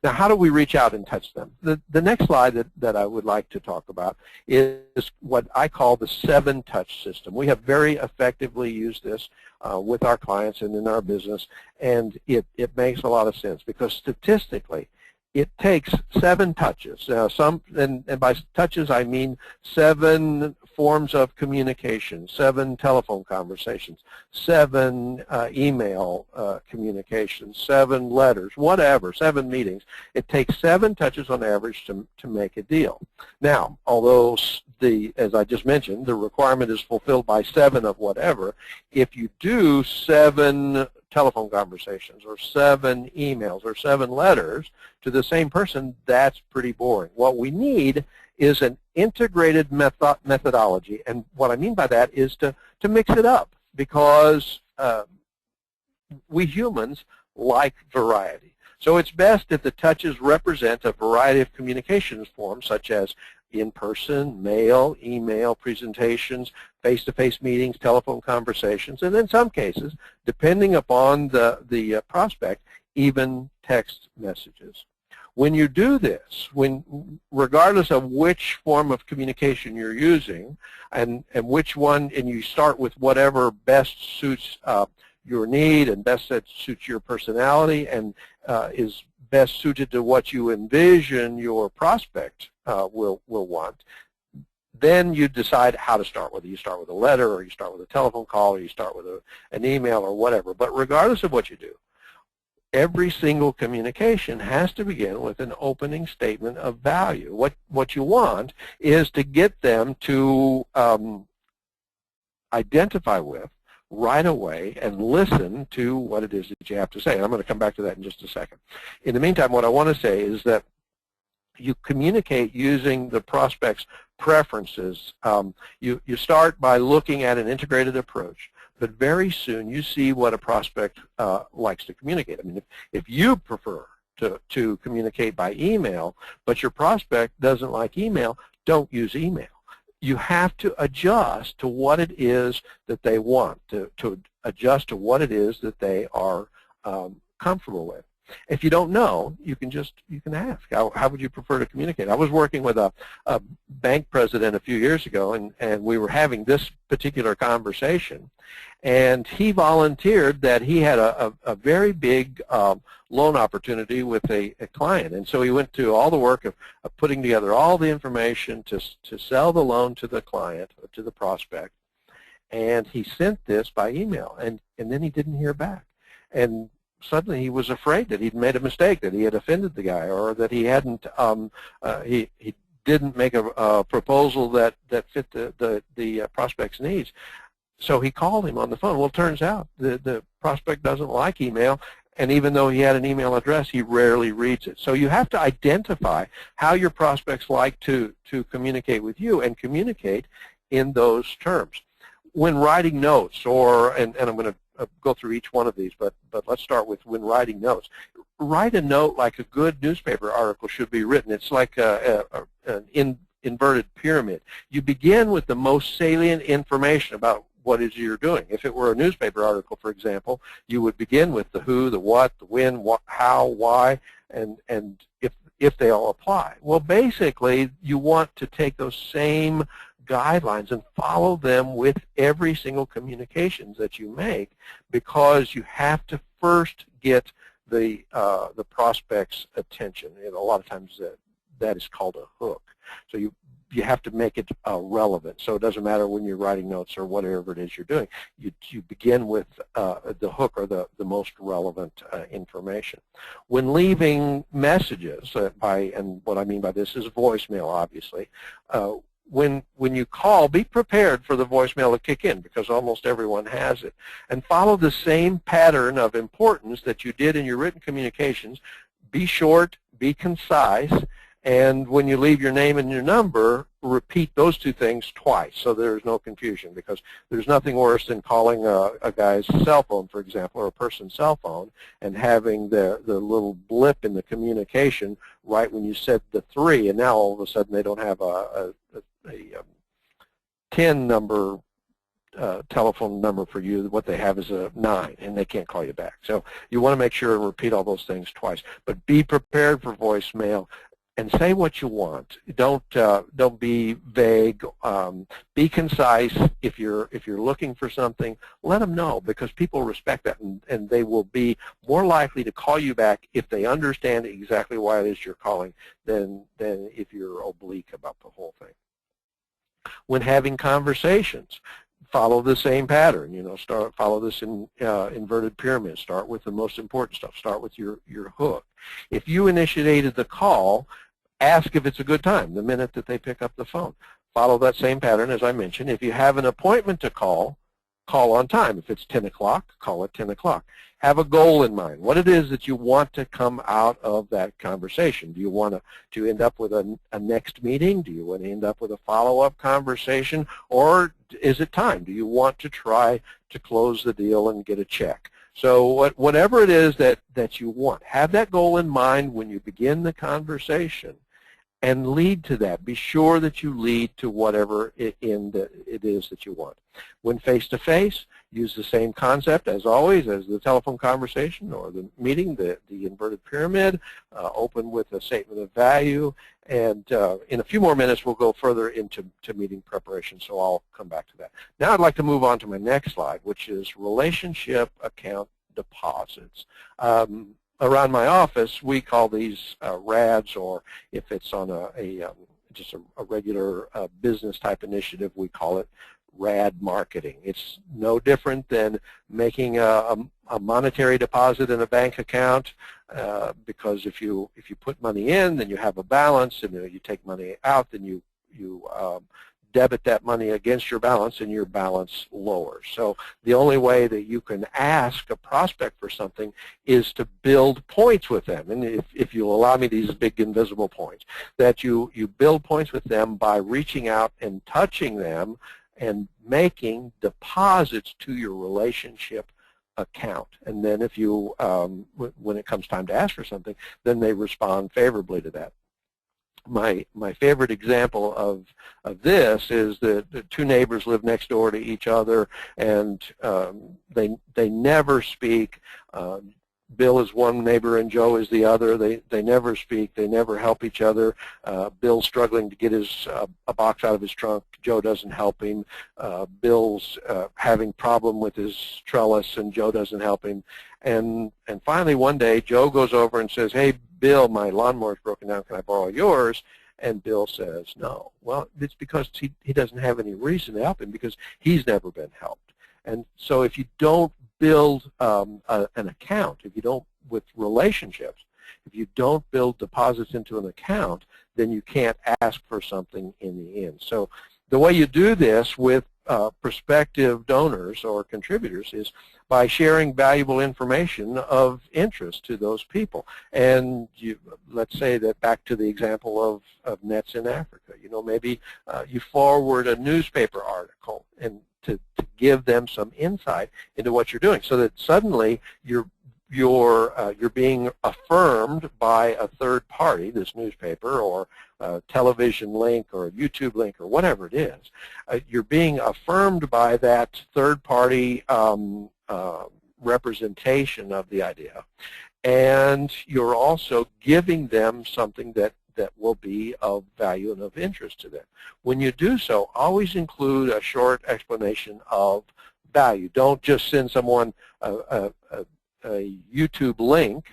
Now, how do we reach out and touch them? The next slide that I would like to talk about is what I call the 7-touch system. We have very effectively used this with our clients and in our business, and it makes a lot of sense because statistically, it takes 7 touches. And by touches I mean 7 forms of communication, 7 telephone conversations, 7 email communications, 7 letters, whatever, 7 meetings. It takes 7 touches on average to make a deal. Now, although as I just mentioned, the requirement is fulfilled by 7 of whatever, if you do 7 telephone conversations or 7 emails or 7 letters to the same person, that's pretty boring. What we need is an integrated methodology, and what I mean by that is to mix it up, because we humans like variety. So it's best if the touches represent a variety of communications forms, such as in-person, mail, email, presentations, face-to-face meetings, telephone conversations, and in some cases, depending upon the prospect, even text messages. When you do this, regardless of which form of communication you're using, and which one, and you start with whatever best suits your need and best suits your personality and is best suited to what you envision your prospect will want, then you decide how to start, whether you start with a letter or you start with a telephone call or you start with an email or whatever. But regardless of what you do, every single communication has to begin with an opening statement of value. What you want is to get them to identify with right away and listen to what it is that you have to say. And I'm going to come back to that in just a second. In the meantime, what I want to say is that you communicate using the prospect's preferences. You start by looking at an integrated approach, but very soon you see what a prospect likes to communicate. I mean, if you prefer to communicate by email, but your prospect doesn't like email, don't use email. You have to adjust to what it is that they want, to adjust to what it is that they are comfortable with. If you don't know, you can ask, how would you prefer to communicate? I was working with a bank president a few years ago, and we were having this particular conversation, and he volunteered that he had a very big loan opportunity with a client, and so he went to all the work of putting together all the information to sell the loan to the client, or to the prospect, and he sent this by email, and then he didn't hear back. And suddenly he was afraid that he'd made a mistake, that he had offended the guy, or that he hadn't, he didn't make a proposal that fit the prospect's needs. So he called him on the phone. Well, it turns out the prospect doesn't like email, and even though he had an email address, he rarely reads it. So you have to identify how your prospects like to communicate with you and communicate in those terms. When writing notes, and I'm going to go through each one of these, but let's start with when writing notes. Write a note like a good newspaper article should be written. It's like an inverted pyramid. You begin with the most salient information about what it is you're doing. If it were a newspaper article, for example, you would begin with the who, the what, the when, how, why, and if they all apply. Well, basically, you want to take those same guidelines and follow them with every single communications that you make, because you have to first get the prospect's attention. And a lot of times that is called a hook. So you you have to make it relevant. So it doesn't matter when you're writing notes or whatever it is you're doing. You begin with the hook or the most relevant information. When leaving messages, and what I mean by this is voicemail, obviously, when you call, be prepared for the voicemail to kick in, because almost everyone has it. And follow the same pattern of importance that you did in your written communications. Be short, be concise, and when you leave your name and your number, repeat those two things twice so there's no confusion, because there's nothing worse than calling a guy's cell phone, for example, or a person's cell phone, and having the little blip in the communication right when you said the 3, and now all of a sudden they don't have a 10 number telephone number for you. What they have is a 9, and they can't call you back. So you want to make sure and repeat all those things twice. But be prepared for voicemail, and say what you want. Don't be vague. Be concise. If you're looking for something, let them know, because people respect that, and they will be more likely to call you back if they understand exactly why it is you're calling than if you're oblique about the whole thing. When having conversations, follow the same pattern. Follow this in inverted pyramid. Start with the most important stuff. Start with your hook. If you initiated the call, ask if it's a good time the minute that they pick up the phone. Follow that same pattern as I mentioned. If you have an appointment to call, call on time. If it's 10 o'clock, call at 10 o'clock. Have a goal in mind, what it is that you want to come out of that conversation. Do you want to end up with a next meeting? Do you want to end up with a follow-up conversation? Or is it time? Do you want to try to close the deal and get a check? So whatever it is that you want, have that goal in mind when you begin the conversation, and lead to that. Be sure that you lead to whatever it is that you want. When face-to-face, use the same concept as always as the telephone conversation or the meeting, the inverted pyramid. Open with a statement of value, and in a few more minutes we'll go further into meeting preparation, so I'll come back to that. Now I'd like to move on to my next slide, which is relationship account deposits. Around my office, we call these RADs, or if it's on just a regular business type initiative, we call it RAD marketing. It's no different than making a monetary deposit in a bank account, because if you put money in, then you have a balance, and you take money out, then you debit that money against your balance, and your balance lowers. So the only way that you can ask a prospect for something is to build points with them. And if you'll allow me these big invisible points, that you build points with them by reaching out and touching them and making deposits to your relationship account. And then if you, when it comes time to ask for something, then they respond favorably to that. My favorite example of this is that the two neighbors live next door to each other, and they never speak. Bill is one neighbor and Joe is the other. They never speak. They never help each other. Bill's struggling to get a box out of his trunk. Joe doesn't help him. Bill's having problem with his trellis, and Joe doesn't help him. And finally one day Joe goes over and says, "Hey Bill, my lawnmower's broken down. Can I borrow yours?" And Bill says no. Well, it's because he doesn't have any reason to help him, because he's never been helped. And so if you don't build an account, if you don't, with relationships, if you don't build deposits into an account, then you can't ask for something in the end. So the way you do this with prospective donors or contributors is by sharing valuable information of interest to those people. And let's say that, back to the example of nets in Africa, maybe you forward a newspaper article and to give them some insight into what you're doing, so that suddenly you're being affirmed by a third party, this newspaper or a television link or a YouTube link or whatever it is. You're being affirmed by that third party representation of the idea, and you're also giving them something that will be of value and of interest to them. When you do so, always include a short explanation of value. Don't just send someone a YouTube link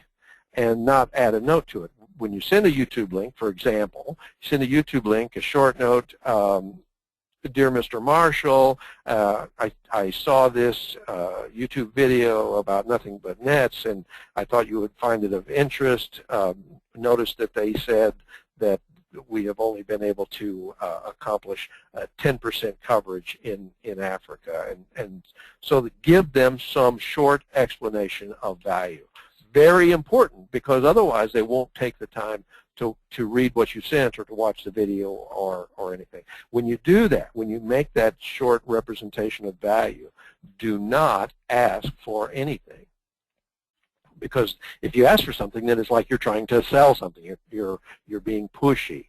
and not add a note to it. when you send a YouTube link, for example, send a YouTube link, a short note, Dear Mr. Marshall, I saw this YouTube video about nothing but nets, and I thought you would find it of interest. Notice that they said that we have only been able to accomplish 10% coverage in Africa. And so give them some short explanation of value. Very important, because otherwise they won't take the time to read what you sent or to watch the video or anything. When you do that, when you make that short representation of value, do not ask for anything. Because if you ask for something, then it's like you're trying to sell something. You're being pushy.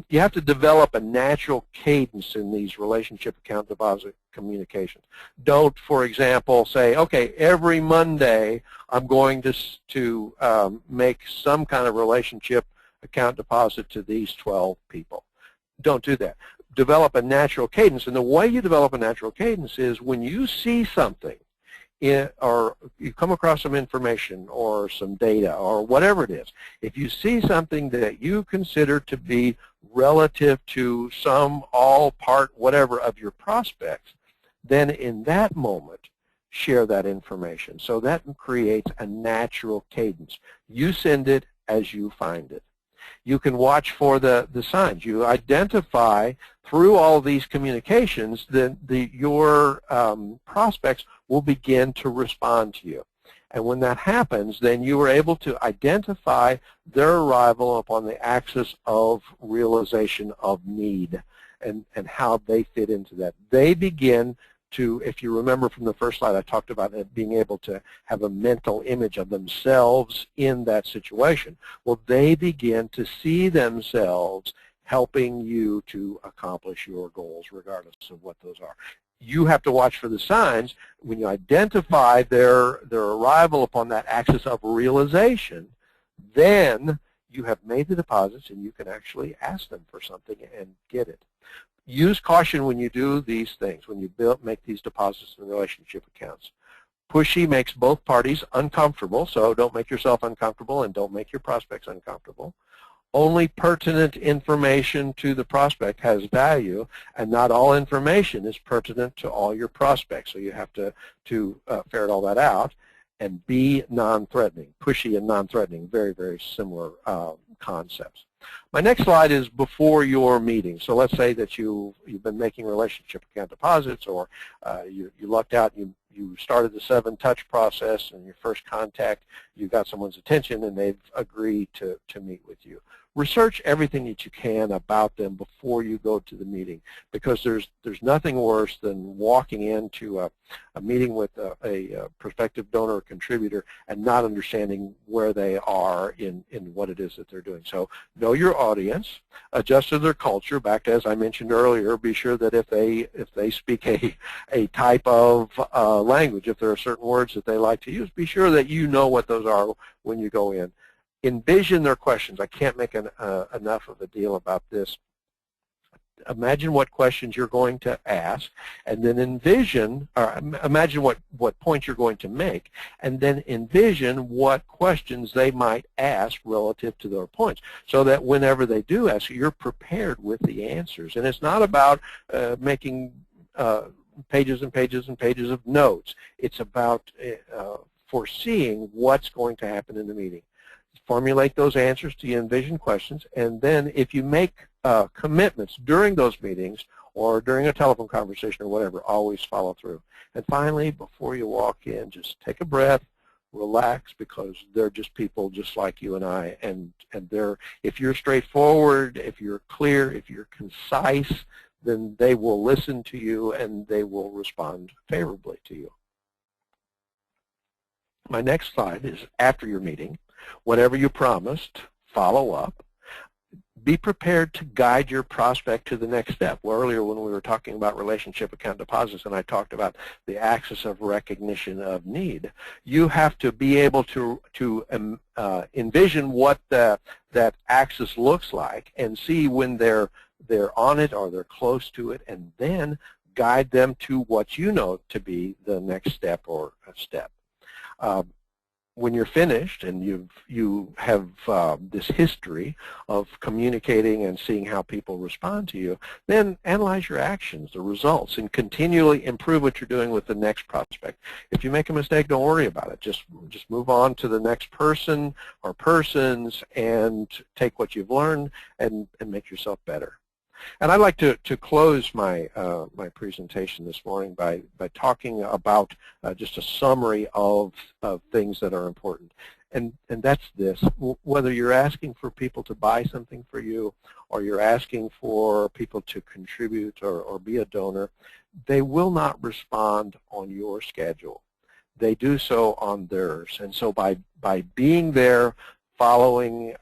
You have to develop a natural cadence in these relationship account deposit communications. Don't, for example, say, okay, every Monday I'm going to make some kind of relationship account deposit to these 12 people. Don't do that. Develop a natural cadence, and the way you develop a natural cadence is when you see something or you come across some information or some data or whatever it is, if you see something that you consider to be relative to some, all, part, whatever of your prospects, then in that moment share that information. So that creates a natural cadence. You send it as you find it. You can watch for the signs. You identify through all these communications that your prospects will begin to respond to you. And when that happens, then you are able to identify their arrival upon the axis of realization of need and how they fit into that. They begin to, if you remember from the first slide, I talked about it being able to have a mental image of themselves in that situation. Well, they begin to see themselves helping you to accomplish your goals, regardless of what those are. You have to watch for the signs. When you identify their arrival upon that axis of realization, then you have made the deposits and you can actually ask them for something and get it. Use caution when you do these things, when you make these deposits in relationship accounts. Pushy makes both parties uncomfortable, so don't make yourself uncomfortable and don't make your prospects uncomfortable. Only pertinent information to the prospect has value, and not all information is pertinent to all your prospects, so you have to ferret all that out. And be non-threatening. Pushy and non-threatening, very, very similar concepts. My next slide is before your meeting. So let's say that you've been making relationship account deposits, or you lucked out, you started the 7-touch process, and your first contact, you got someone's attention, and they've agreed to meet with you. Research everything that you can about them before you go to the meeting, because there's nothing worse than walking into a meeting with a prospective donor or contributor and not understanding where they are in what it is that they're doing. So know your audience, adjust to their culture. Back to, as I mentioned earlier, be sure that if they speak a type of language, if there are certain words that they like to use, be sure that you know what those are when you go in. Envision their questions. I can't make enough of a deal about this. Imagine what questions you're going to ask, and then imagine what points you're going to make, and then envision what questions they might ask relative to their points, so that whenever they do ask, you're prepared with the answers. And it's not about making pages and pages and pages of notes. It's about foreseeing what's going to happen in the meeting. Formulate those answers to your envisioned questions, and then if you make commitments during those meetings or during a telephone conversation or whatever, always follow through. And finally, before you walk in, just take a breath, relax, because they're just people just like you and I, and if you're straightforward, if you're clear, if you're concise, then they will listen to you and they will respond favorably to you. My next slide is after your meeting. Whatever you promised, follow up. Be prepared to guide your prospect to the next step. Well, earlier when we were talking about relationship account deposits and I talked about the axis of recognition of need, you have to be able to envision what that axis looks like and see when they're on it or they're close to it, and then guide them to what you know to be the next step or a step. when you're finished and you have this history of communicating and seeing how people respond to you, then analyze your actions, the results, and continually improve what you're doing with the next prospect. If you make a mistake, don't worry about it. Just move on to the next person or persons and take what you've learned and make yourself better. And I'd like to close my my presentation this morning by talking about just a summary of things that are important. And that's this: whether you're asking for people to buy something for you, or you're asking for people to contribute or be a donor, they will not respond on your schedule. They do so on theirs. And so by being there, following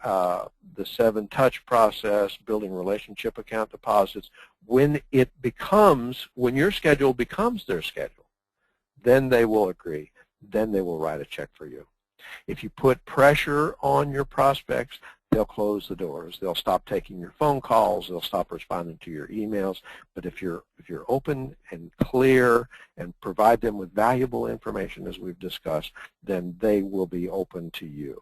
the 7-touch process, building relationship account deposits, when your schedule becomes their schedule, then they will agree. Then they will write a check for you. If you put pressure on your prospects, they'll close the doors. They'll stop taking your phone calls. They'll stop responding to your emails. But if you're open and clear and provide them with valuable information, as we've discussed, then they will be open to you.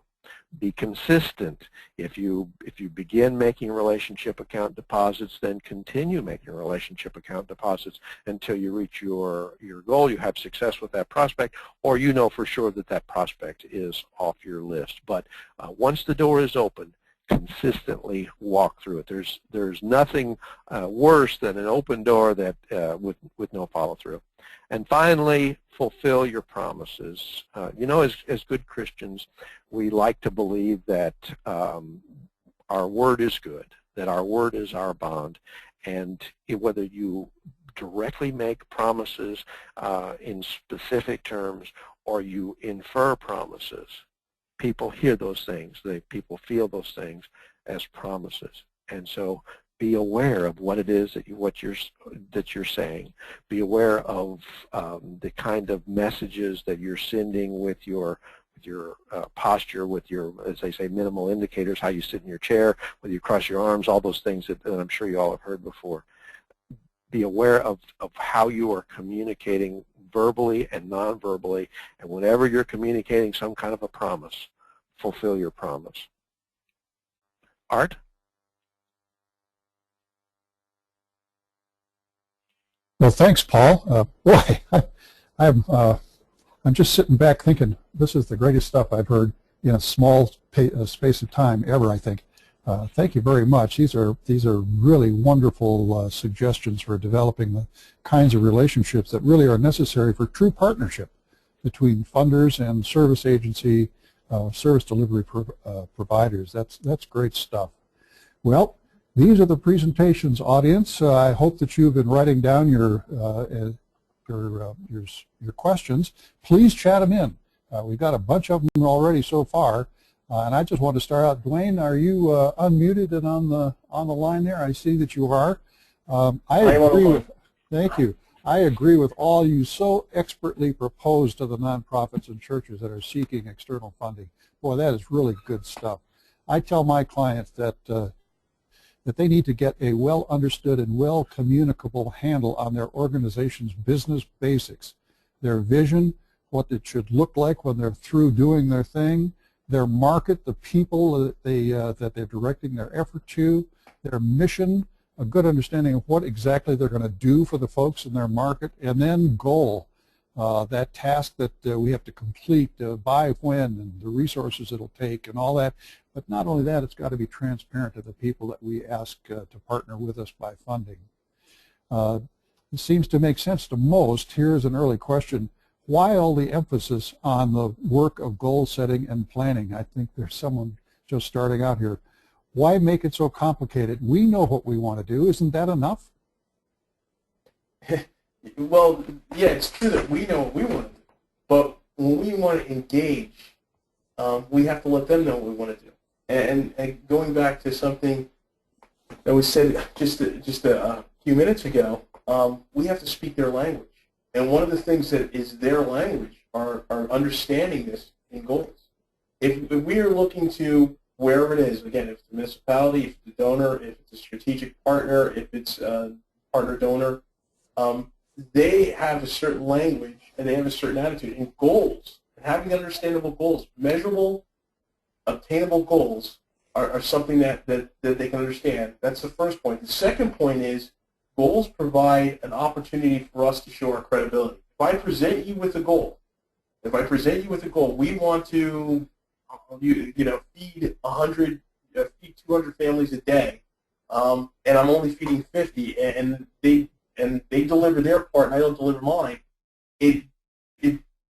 Be consistent. If you begin making relationship account deposits, then continue making relationship account deposits until you reach your goal, you have success with that prospect, or you know for sure that that prospect is off your list. But once the door is open, consistently walk through it. There's nothing worse than an open door that with no follow-through. And finally, fulfill your promises. You know, as good Christians, we like to believe that our word is good, that our word is our bond, and whether you directly make promises in specific terms or you infer promises, people hear those things, people feel those things as promises. And so be aware of what it is that you're saying. Be aware of the kind of messages that you're sending with your posture, with your, as they say, minimal indicators, how you sit in your chair, whether you cross your arms, all those things that I'm sure you all have heard before. Be aware of how you are communicating verbally and non-verbally, and whenever you're communicating some kind of a promise, fulfill your promise. Art? Well, thanks, Paul. Boy, I'm just sitting back thinking this is the greatest stuff I've heard in a small space of time ever, I think. Thank you very much. These are really wonderful suggestions for developing the kinds of relationships that really are necessary for true partnership between funders and service agency, service delivery providers. That's great stuff. Well, these are the presentations, audience. I hope that you've been writing down your questions. Please chat them in. We've got a bunch of them already so far, and I just want to start out. Dwayne, are you unmuted and on the line there? I see that you are. Thank you. I agree with all you so expertly proposed to the nonprofits and churches that are seeking external funding. Boy, that is really good stuff. I tell my clients that they need to get a well-understood and well-communicable handle on their organization's business basics, their vision, what it should look like when they're through doing their thing, their market, the people that they're directing their effort to, their mission, a good understanding of what exactly they're going to do for the folks in their market, and then goal, that task that we have to complete, by when, and the resources it'll take, and all that. But not only that, it's got to be transparent to the people that we ask to partner with us by funding. It seems to make sense to most. Here's an early question. Why all the emphasis on the work of goal setting and planning? I think there's someone just starting out here. Why make it so complicated? We know what we want to do. Isn't that enough? Well, yeah, it's true that we know what we want to do. But when we want to engage, we have to let them know what we want to do. And going back to something that was said just a few minutes ago, we have to speak their language. And one of the things that is their language are understanding this in goals. If we are looking to wherever it is, again, if it's a municipality, if it's a donor, if it's a strategic partner, if it's a partner donor, they have a certain language and they have a certain attitude. And goals Having understandable goals, measurable, obtainable goals are something that they can understand. That's the first point. The second point is goals provide an opportunity for us to show our credibility. If I present you with a goal, we want to feed 100, feed 200 families a day, and I'm only feeding 50, and they deliver their part and I don't deliver mine. It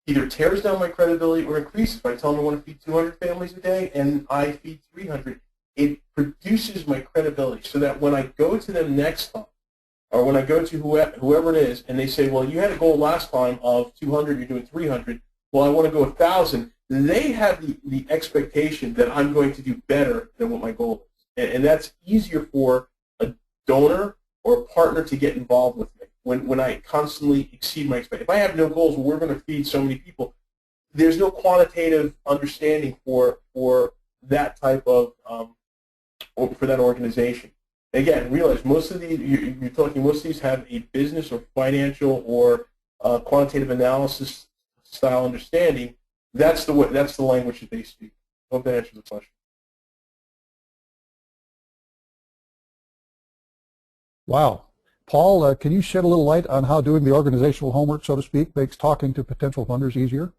either tears down my credibility or increases. If I tell them I want to feed 200 families a day and I feed 300, it produces my credibility so that when I go to them next time, or when I go to whoever it is, and they say, well, you had a goal last time of 200, you're doing 300, well, I want to go 1,000, they have the expectation that I'm going to do better than what my goal is. And that's easier for a donor or a partner to get involved with me when I constantly exceed my expectations. If I have no goals, well, we're going to feed so many people, there's no quantitative understanding for that type of, for that organization. Again, realize most of these, most of these have a business or financial or quantitative analysis style understanding. That's the language that they speak. I hope that answers the question. Wow. Paul, can you shed a little light on how doing the organizational homework, so to speak, makes talking to potential funders easier?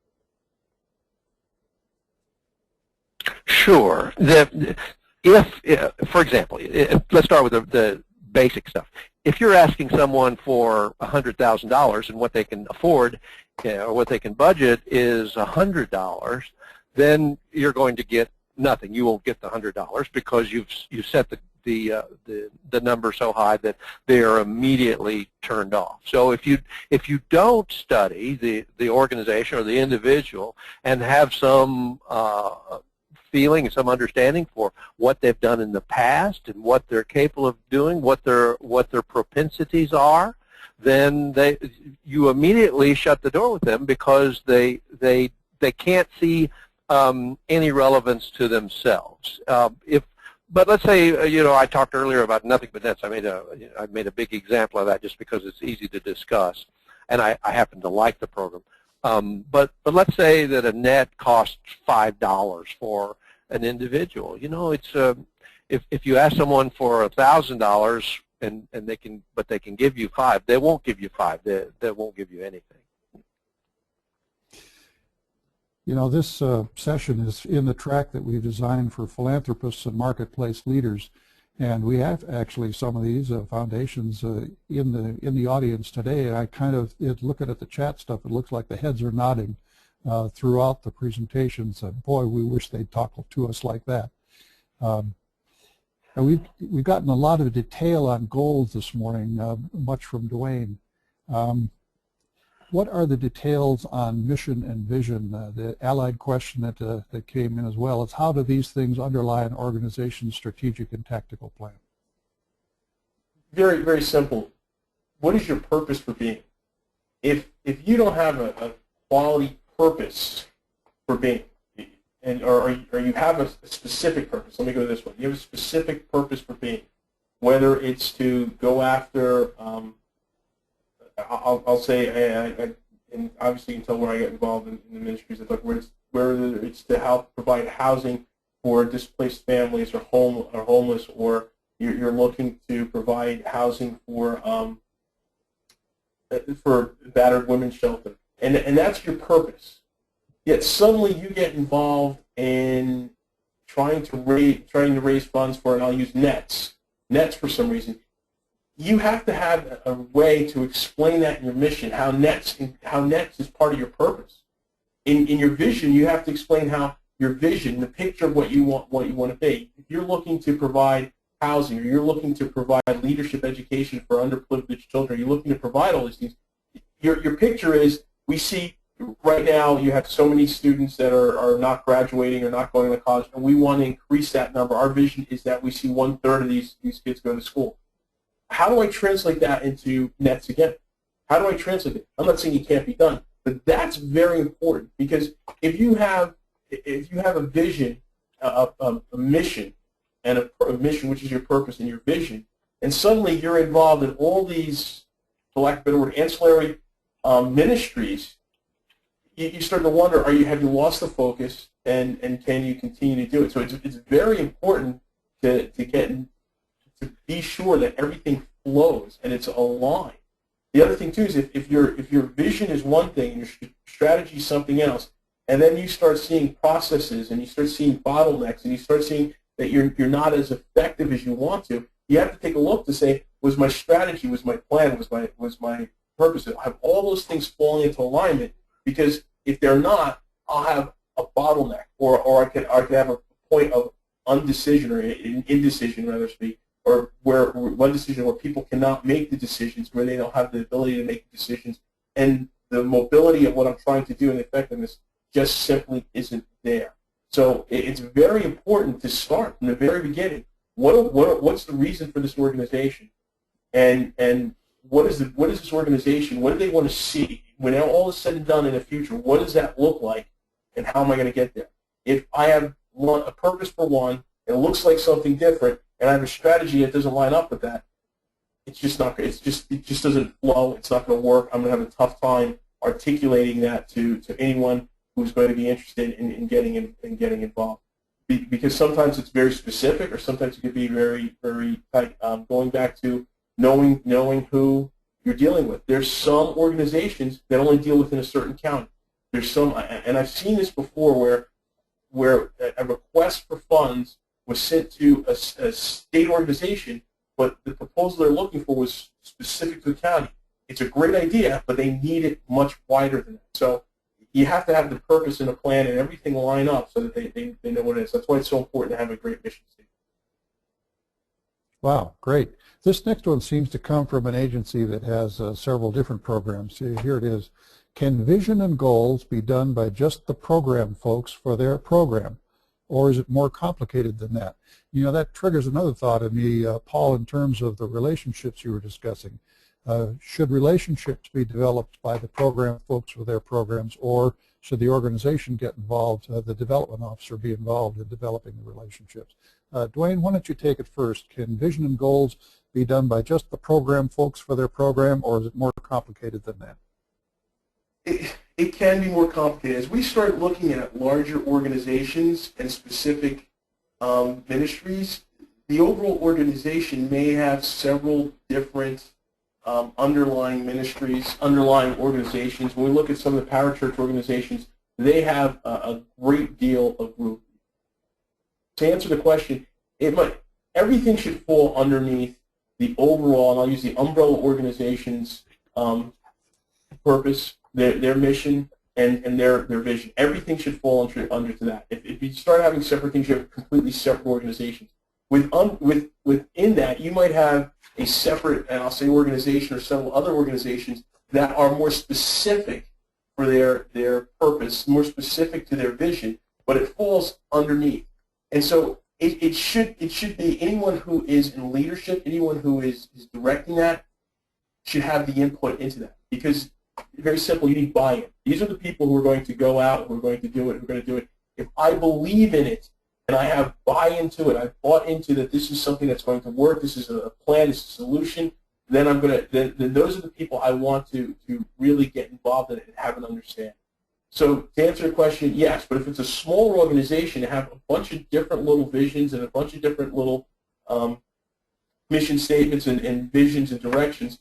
Sure. For example, let's start with the basic stuff. If you're asking someone for $100,000 and what they can afford or what they can budget is $100, then you're going to get nothing. You won't get the $100 because you've set the number so high that they are immediately turned off. So if you don't study the organization or the individual and have some feeling and some understanding for what they've done in the past and what they're capable of doing, what their propensities are, then you immediately shut the door with them because they can't see any relevance to themselves. But let's say I talked earlier about nothing but nets. I made a big example of that just because it's easy to discuss, and I happen to like the program. But let's say that a net costs $5 for an individual. It's if you ask someone for $1,000 and they can give you $5, they won't give you $5. They won't give you anything. This session is in the track that we've designed for philanthropists and marketplace leaders, and we have actually some of these foundations in the audience today. And I looking at the chat stuff, it looks like the heads are nodding throughout the presentations, and boy, we wish they'd talk to us like that. And we've gotten a lot of detail on goals this morning, much from Dwayne. What are the details on mission and vision? The allied question that came in as well is, how do these things underlie an organization's strategic and tactical plan? Very, very simple. What is your purpose for being? If you don't have a quality purpose for being, or you have a specific purpose, let me go this way. You have a specific purpose for being, whether it's to go after, I'll say, and obviously you can tell where I get involved in the ministries. I talk whether it's to help provide housing for displaced families or homeless, or you're looking to provide housing for battered women's shelter, and that's your purpose. Yet suddenly you get involved in trying to raise funds for, and I'll use nets for some reason. You have to have a way to explain that in your mission, how nets is part of your purpose. In your vision, you have to explain how your vision, the picture of what you want to be. If you're looking to provide housing, or you're looking to provide leadership education for underprivileged children, you're looking to provide all these things. Your picture is, we see right now you have so many students that are not graduating or not going to college, and we want to increase that number. Our vision is that we see 1/3 of these kids go to school. How do I translate that into nets again? How do I translate it? I'm not saying it can't be done, but that's very important, because if you have a vision, a mission, and a mission, which is your purpose and your vision, and suddenly you're involved in all these, for lack of a better word, ancillary ministries, you start to wonder, have you lost the focus, and can you continue to do it? So it's very important to be sure that everything flows and it's aligned. The other thing too is if your vision is one thing and your strategy is something else, and then you start seeing processes and you start seeing bottlenecks and you start seeing that you're not as effective as you want to, you have to take a look to say, was my strategy, was my plan, was my purpose? Have all those things falling into alignment? Because if they're not, I'll have a bottleneck, or I could have a point of undecision, or indecision, rather speak, or one decision where people cannot make the decisions, where they don't have the ability to make the decisions, and the mobility of what I'm trying to do and the effectiveness just simply isn't there. So it's very important to start from the very beginning. What's the reason for this organization, and what is this organization? What do they want to see when all is said and done in the future? What does that look like, and how am I going to get there? If I have a purpose for one, and it looks like something different, and I have a strategy that doesn't line up with that, it's just not. It just doesn't flow. It's not going to work. I'm going to have a tough time articulating that to anyone who's going to be interested in getting involved. Because sometimes it's very specific, or sometimes it could be very, very tight. Going back to knowing who you're dealing with. There's some organizations that only deal within a certain county. There's some, and I've seen this before, where a request for funds was sent to a state organization, but the proposal they're looking for was specific to the county. It's a great idea, but they need it much wider than that. So you have to have the purpose and a plan and everything line up so that they know what it is. That's why it's so important to have a great mission statement. Wow, great. This next one seems to come from an agency that has several different programs. Here it is. Can vision and goals be done by just the program folks for their program, or is it more complicated than that? You know, that triggers another thought in me, Paul, in terms of the relationships you were discussing. Should relationships be developed by the program folks for their programs, or should the organization get involved, the development officer be involved in developing the relationships? Dwayne, why don't you take it first? Can vision and goals be done by just the program folks for their program, or is it more complicated than that? It can be more complicated. As we start looking at larger organizations and specific ministries, the overall organization may have several different underlying ministries, underlying organizations. When we look at some of the parachurch organizations, they have a great deal of group. To answer the question, everything should fall underneath the overall, and I'll use the umbrella organization's purpose, their mission, and their vision. Everything should fall under to that. If you start having separate things, you have completely separate organizations. Within that, you might have a separate, and I'll say organization or several other organizations that are more specific for their purpose, more specific to their vision, but it falls underneath. And so it should be anyone who is in leadership, anyone who is directing that should have the input into that. Because very simple, you need buy-in. These are the people who are going to go out, who are going to do it, who are going to do it. If I believe in it and I have buy-in to it, I've bought into that this is something that's going to work, this is a plan, this is a solution, then then those are the people I want to really get involved in it and have an understanding. So to answer your question, yes, but if it's a smaller organization and have a bunch of different little visions and a bunch of different little mission statements and visions and directions,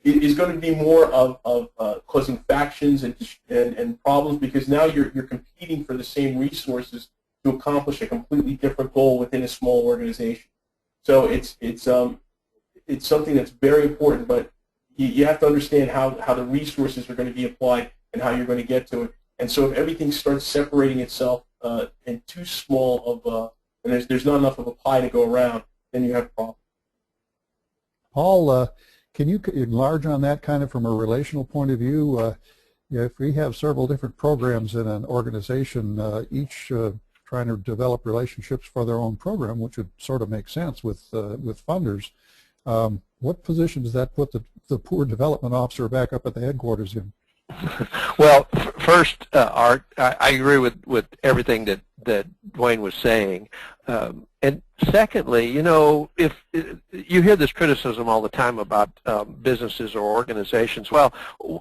it is going to be more of causing factions and problems, because now you're competing for the same resources to accomplish a completely different goal within a small organization. So it's something that's very important, but you have to understand how the resources are going to be applied and how you're going to get to it. And so if everything starts separating itself in too small of and there's not enough of a pie to go around, then you have a problem. Paul, can you enlarge on that kind of from a relational point of view? If we have several different programs in an organization, each trying to develop relationships for their own program, which would sort of make sense with funders, what position does that put the poor development officer back up at the headquarters in? Well, first, Art, I agree with everything that Dwayne was saying. And secondly, you know, if you hear this criticism all the time about businesses or organizations, well,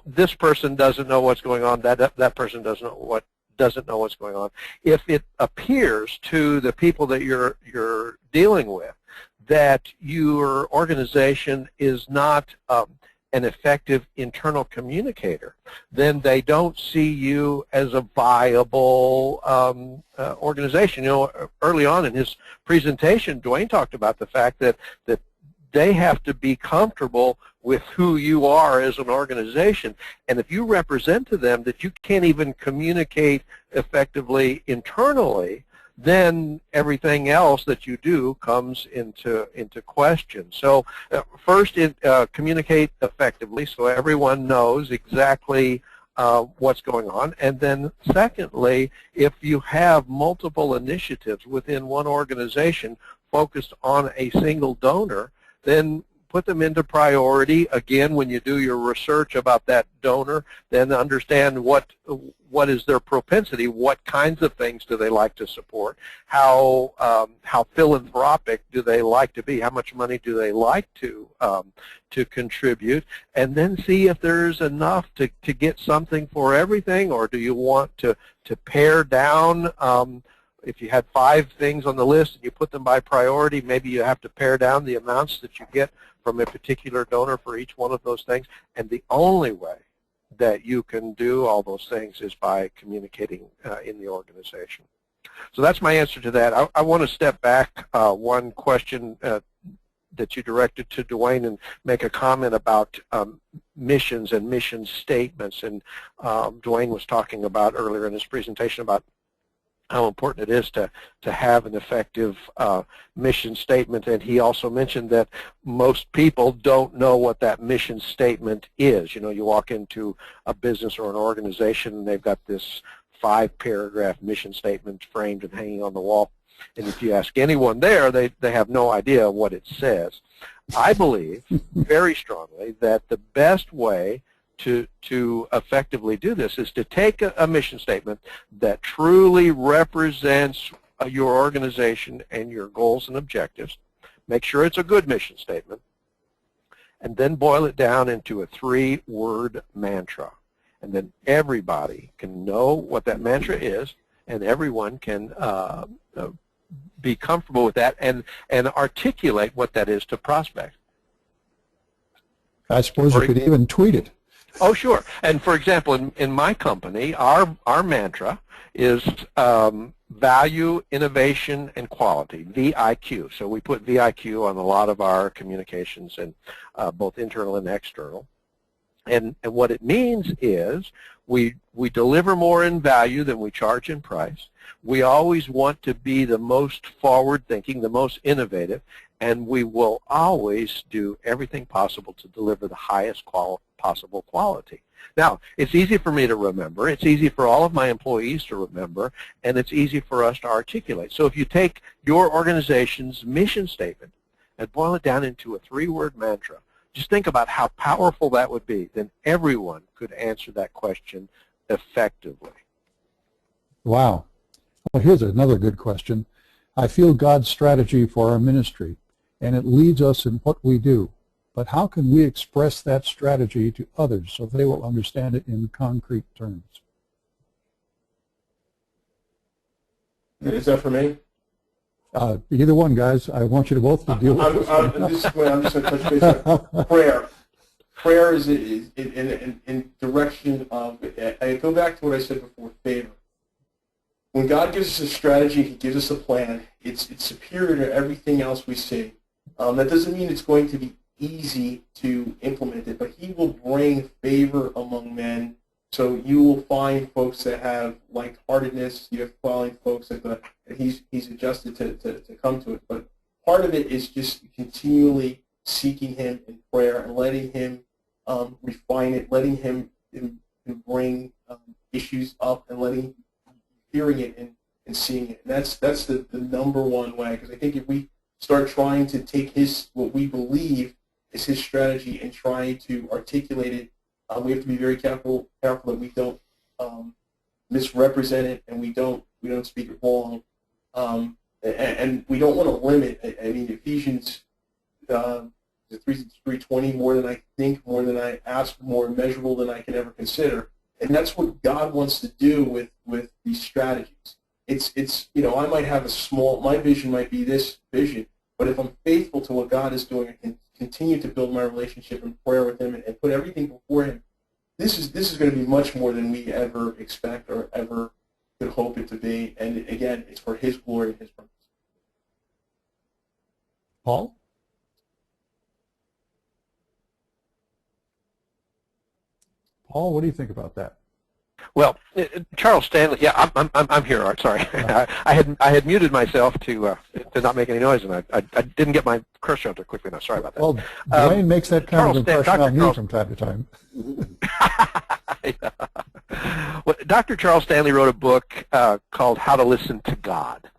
this person doesn't know what's going on, that person doesn't know what's going on. If it appears to the people that you're dealing with that your organization is not an effective internal communicator, then they don't see you as a viable organization. You know, early on in his presentation, Dwayne talked about the fact that they have to be comfortable with who you are as an organization. And if you represent to them that you can't even communicate effectively internally, then everything else that you do comes into question. So first, communicate effectively so everyone knows exactly what's going on. And then secondly, if you have multiple initiatives within one organization focused on a single donor, then put them into priority. Again, when you do your research about that donor, then understand what is their propensity, what kinds of things do they like to support, how philanthropic do they like to be, how much money do they like to contribute, and then see if there's enough to get something for everything, or do you want to pare down. If you had 5 things on the list and you put them by priority, maybe you have to pare down the amounts that you get from a particular donor for each one of those things. And the only way that you can do all those things is by communicating in the organization. So that's my answer to that. I want to step back one question that you directed to Dwayne and make a comment about missions and mission statements. And Dwayne was talking about earlier in his presentation about how important it is to have an effective mission statement. And he also mentioned that most people don't know what that mission statement is. You know, you walk into a business or an organization and they've got this 5-paragraph mission statement framed and hanging on the wall. And if you ask anyone there, they have no idea what it says. I believe very strongly that the best way to effectively do this is to take a mission statement that truly represents your organization and your goals and objectives. Make sure it's a good mission statement, and then boil it down into a 3-word mantra. And then everybody can know what that mantra is, and everyone can be comfortable with that and articulate what that is to prospects. I suppose you could even tweet it. Oh, sure. And for example, in my company, our mantra is value, innovation, and quality, VIQ. So we put VIQ on a lot of our communications, and both internal and external. And what it means is we deliver more in value than we charge in price. We always want to be the most forward-thinking, the most innovative, and we will always do everything possible to deliver the highest possible quality. Now, it's easy for me to remember, it's easy for all of my employees to remember, and it's easy for us to articulate. So if you take your organization's mission statement and boil it down into a 3-word mantra, just think about how powerful that would be. Then everyone could answer that question effectively. Wow. Well, here's another good question. I feel God's strategy for our ministry, and it leads us in what we do. But how can we express that strategy to others so they will understand it in concrete terms? Is that for me? Either one, guys. I want you to both deal with this. I'm just going to touch base on prayer. Prayer is in direction of, I go back to what I said before, favor. When God gives us a strategy, He gives us a plan, it's superior to everything else we see. That doesn't mean it's going to be easy to implement it, but He will bring favor among men. So you will find folks that have like-heartedness. You have find folks that he's adjusted to come to it. But part of it is just continually seeking Him in prayer and letting Him refine it, letting Him bring issues up, and hearing it and seeing it. And that's the number one way. Because I think if we start trying to take what we believe is His strategy and trying to articulate it We have to be very careful that we don't misrepresent it, and we don't speak it wrong, and we don't want to limit. I mean, Ephesians 3:20, more than I think, more than I ask, more immeasurable than I can ever consider, and that's what God wants to do with these strategies. It's I might have my vision might be this vision, but if I'm faithful to what God is doing, I can continue to build my relationship and prayer with Him and put everything before Him. This is going to be much more than we ever expect or ever could hope it to be. And again, it's for His glory and His purpose. Paul? Paul, what do you think about that? Well, Charles Stanley. Yeah, I'm here, Art. Sorry, I had muted myself to not make any noise, and I didn't get my cursor out there quickly enough. Sorry about that. Well, Dwayne makes that kind of impression on me from time to time. Well, Dr. Charles Stanley wrote a book called How to Listen to God.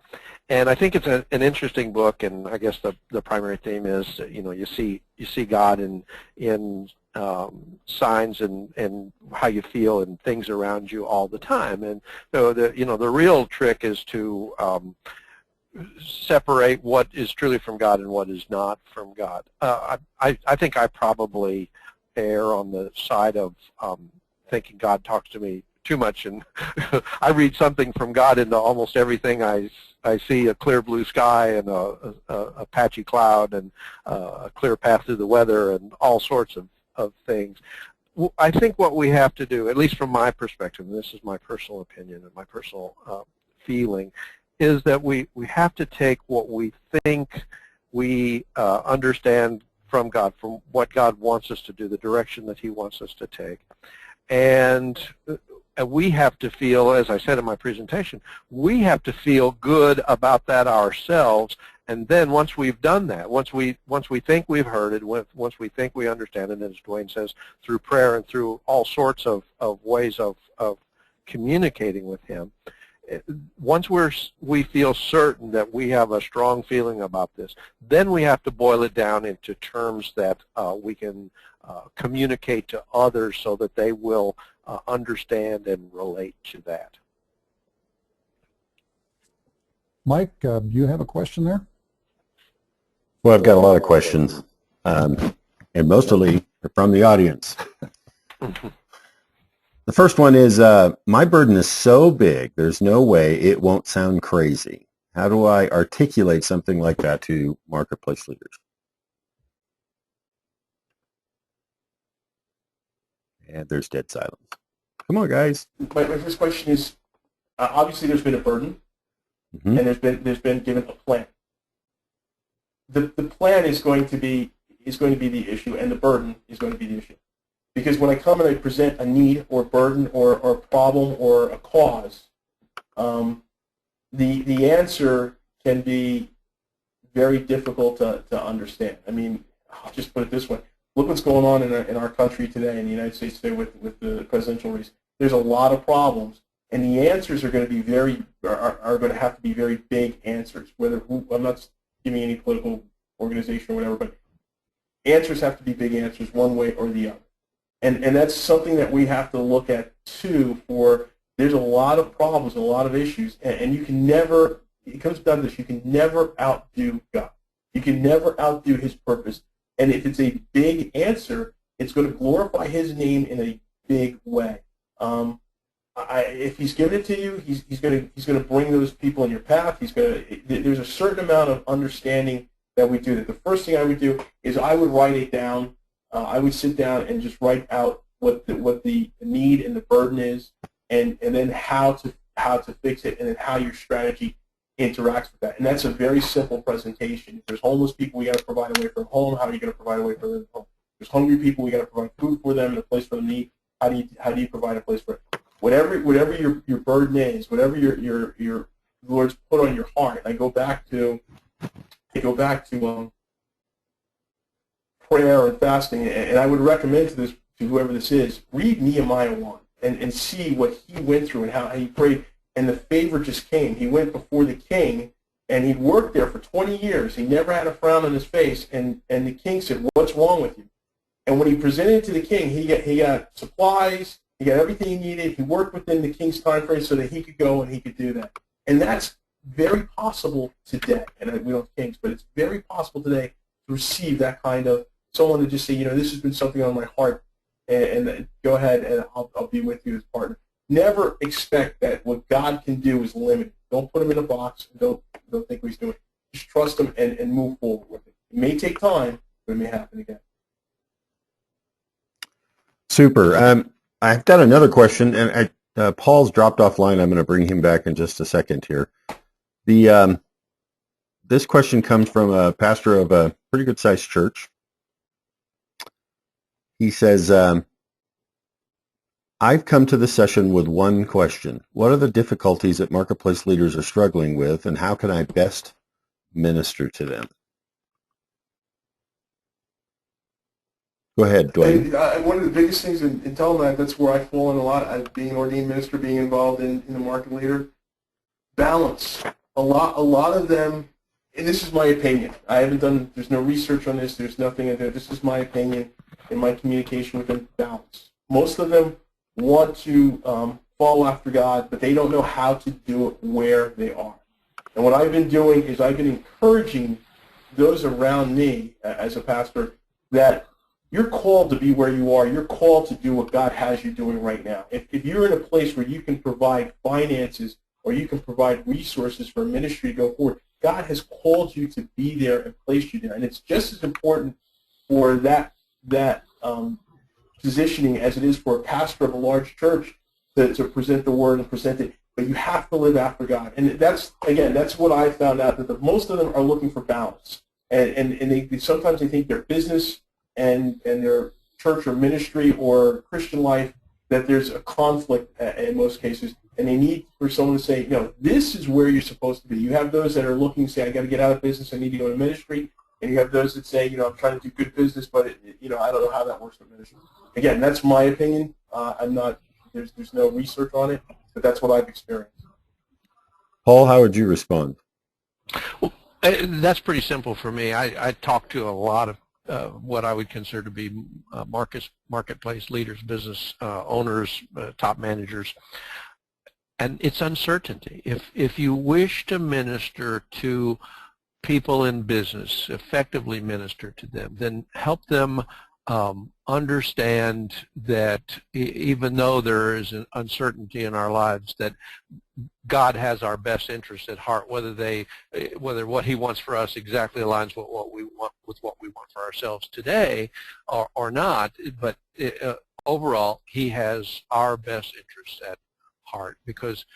And I think it's an interesting book, and I guess the primary theme is, you see God in signs and how you feel and things around you all the time. And so the real trick is to separate what is truly from God and what is not from God. I think I probably err on the side of thinking God talks to me too much, and I read something from God into almost everything I see: a clear blue sky and a patchy cloud and a clear path through the weather and all sorts of things. I think what we have to do, at least from my perspective, and this is my personal opinion and my personal feeling, is that we have to take what we think we understand from God, from what God wants us to do, the direction that He wants us to take, and we have to feel, as I said in my presentation, we have to feel good about that ourselves. And then once we've done that, once we think we've heard it, once we think we understand it, as Dwayne says, through prayer and through all sorts of ways of communicating with Him, once we feel certain that we have a strong feeling about this, then we have to boil it down into terms that we can communicate to others so that they will understand and relate to that. Mike, do you have a question there? Well, I've got a lot of questions, and mostly from the audience. The first one is, my burden is so big, there's no way it won't sound crazy. How do I articulate something like that to marketplace leaders? And there's dead silence. Come on, guys. My first question is, obviously there's been a burden, and there's been given a plan. The plan is going to be the issue, and the burden is going to be the issue. Because when I come and I present a need or burden or a problem or a cause, the answer can be very difficult to understand. I mean, I'll just put it this way. Look what's going on in our country today, in the United States today with the presidential race. There's a lot of problems, and the answers are going to be are going to have to be very big answers. I'm not giving any political organization or whatever, but answers have to be big answers one way or the other. And that's something that we have to look at too. There's a lot of problems, a lot of issues, and you can never. It comes down to this: you can never outdo God. You can never outdo His purpose. And if it's a big answer, it's going to glorify His name in a big way. If He's given it to you, He's going to bring those people in your path. There's a certain amount of understanding that we do. That the first thing I would do is I would write it down. I would sit down and just write out what the need and the burden is, and then how to fix it, and then how your strategy interacts with that. And that's a very simple presentation. If there's homeless people, we got to provide a way for them home. How are you going to provide a way for them home? If there's hungry people, we got to provide food for them and a place for them to eat. How do you provide a place for it? Whatever your burden is, whatever your Lord's put on your heart. I go back to prayer and fasting, and I would recommend to whoever this is, read Nehemiah 1 and see what he went through and how he prayed, and the favor just came. He went before the king, and he worked there for 20 years. He never had a frown on his face, and the king said, "What's wrong with you?" And when he presented it to the king, he got supplies, he got everything he needed. He worked within the king's time frame so that he could go and he could do that. And that's very possible today. And we don't have kings, but it's very possible today to receive that kind of someone to just say, this has been something on my heart, and go ahead and I'll be with you as partner. Never expect that what God can do is limited. Don't put him in a box. And don't think what he's doing. Just trust him and move forward with it. It may take time, but it may happen again. Super. I've got another question, and Paul's dropped offline. I'm going to bring him back in just a second here. This question comes from a pastor of a pretty good-sized church. He says, I've come to this session with one question. What are the difficulties that marketplace leaders are struggling with, and how can I best minister to them? Go ahead, Dwayne. And, one of the biggest things in telling that's where I fall in a lot, as being an ordained minister, being involved in the market leader, balance. A lot of them, and this is my opinion. There's no research on this. There's nothing in there. This is my opinion in my communication with them. Balance. Most of them want to follow after God, but they don't know how to do it where they are. And what I've been doing is I've been encouraging those around me as a pastor that you're called to be where you are. You're called to do what God has you doing right now. If you're in a place where you can provide finances or you can provide resources for a ministry to go forward, God has called you to be there and placed you there. And it's just as important for that positioning as it is for a pastor of a large church to present the word and present it. But you have to live after God. And that's what I found out, that most of them are looking for balance. And they sometimes they think their business and their church or ministry or Christian life, that there's a conflict in most cases, and they need for someone to say, this is where you're supposed to be. You have those that are looking to say, I got to get out of business, I need to go to ministry, and you have those that say, I'm trying to do good business, but I don't know how that works with ministry. Again, that's my opinion. There's no research on it, but that's what I've experienced. Paul, how would you respond? Well, that's pretty simple for me. I talk to a lot of what I would consider to be marketplace leaders, business owners, top managers, and it's uncertainty. If you wish to minister to people in business, effectively minister to them, then help them understand that even though there is an uncertainty in our lives, that God has our best interest at heart, whether what He wants for us exactly aligns with what we want for ourselves today or not. But overall, He has our best interests at heart, because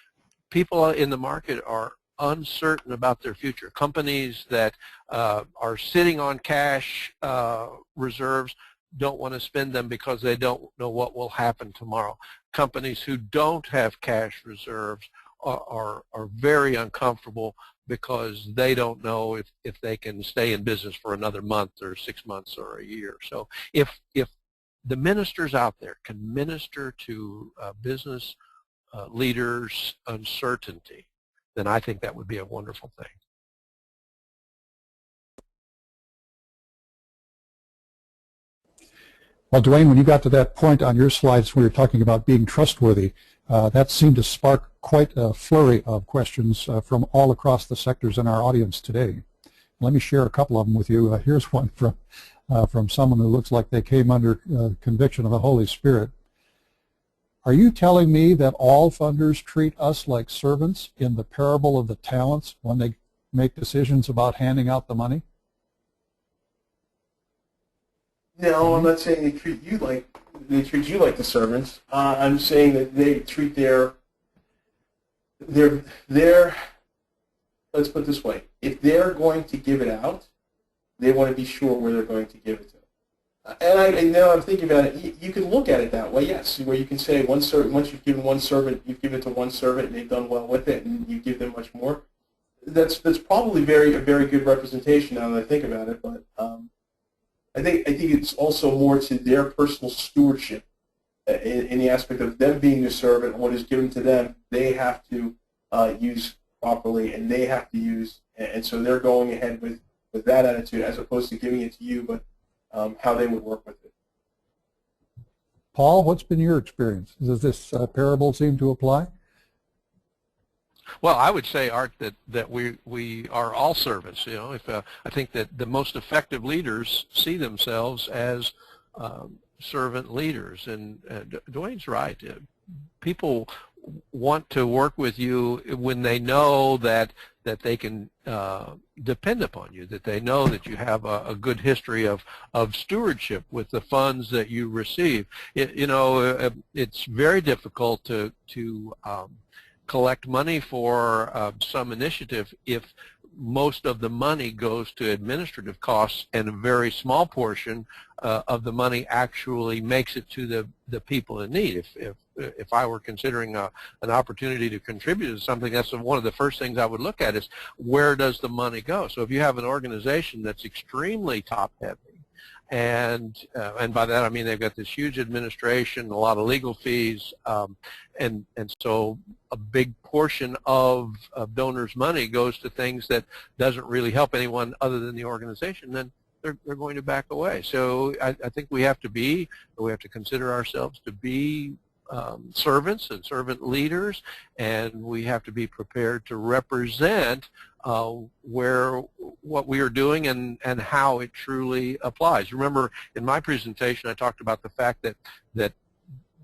people in the market are uncertain about their future. Companies that are sitting on cash reserves don't want to spend them because they don't know what will happen tomorrow. Companies who don't have cash reserves are very uncomfortable because they don't know if they can stay in business for another month or 6 months or a year. So if the ministers out there can minister to business leaders' uncertainty, then I think that would be a wonderful thing. Well, Dwayne, when you got to that point on your slides where you're talking about being trustworthy, that seemed to spark quite a flurry of questions from all across the sectors in our audience today. Let me share a couple of them with you. Here's one from someone who looks like they came under conviction of the Holy Spirit. Are you telling me that all funders treat us like servants in the parable of the talents when they make decisions about handing out the money? No, I'm not saying they treat you like the servants. I'm saying that they treat their let's put it this way. If they're going to give it out, they want to be sure where they're going to give it to. And now I'm thinking about it. You can look at it that way, yes, where you can say once you've given one servant, you've given it to one servant, and they've done well with it, and you give them much more. That's probably a very good representation now that I think about it. But I think it's also more to their personal stewardship in the aspect of them being the servant. What is given to them, they have to use properly, and they have to use, and so they're going ahead with that attitude as opposed to giving it to you, but how they would work with it. Paul, what's been your experience? Does this parable seem to apply? Well, I would say, Art, that we are all servants. You know, if I think that the most effective leaders see themselves as servant leaders, and Dwayne's right. People want to work with you when they know that they can depend upon you, that they know that you have a good history of stewardship with the funds that you receive. It's very difficult to collect money for some initiative if most of the money goes to administrative costs and a very small portion of the money actually makes it to the people in need. If I were considering an opportunity to contribute to something, that's one of the first things I would look at is where does the money go? So if you have an organization that's extremely top-heavy, and by that I mean they've got this huge administration, a lot of legal fees, and so a big portion of donors' money goes to things that doesn't really help anyone other than the organization, then they're going to back away. So I think we have to consider ourselves to be servants and servant leaders, and we have to be prepared to represent what we are doing and how it truly applies. Remember, in my presentation, I talked about the fact that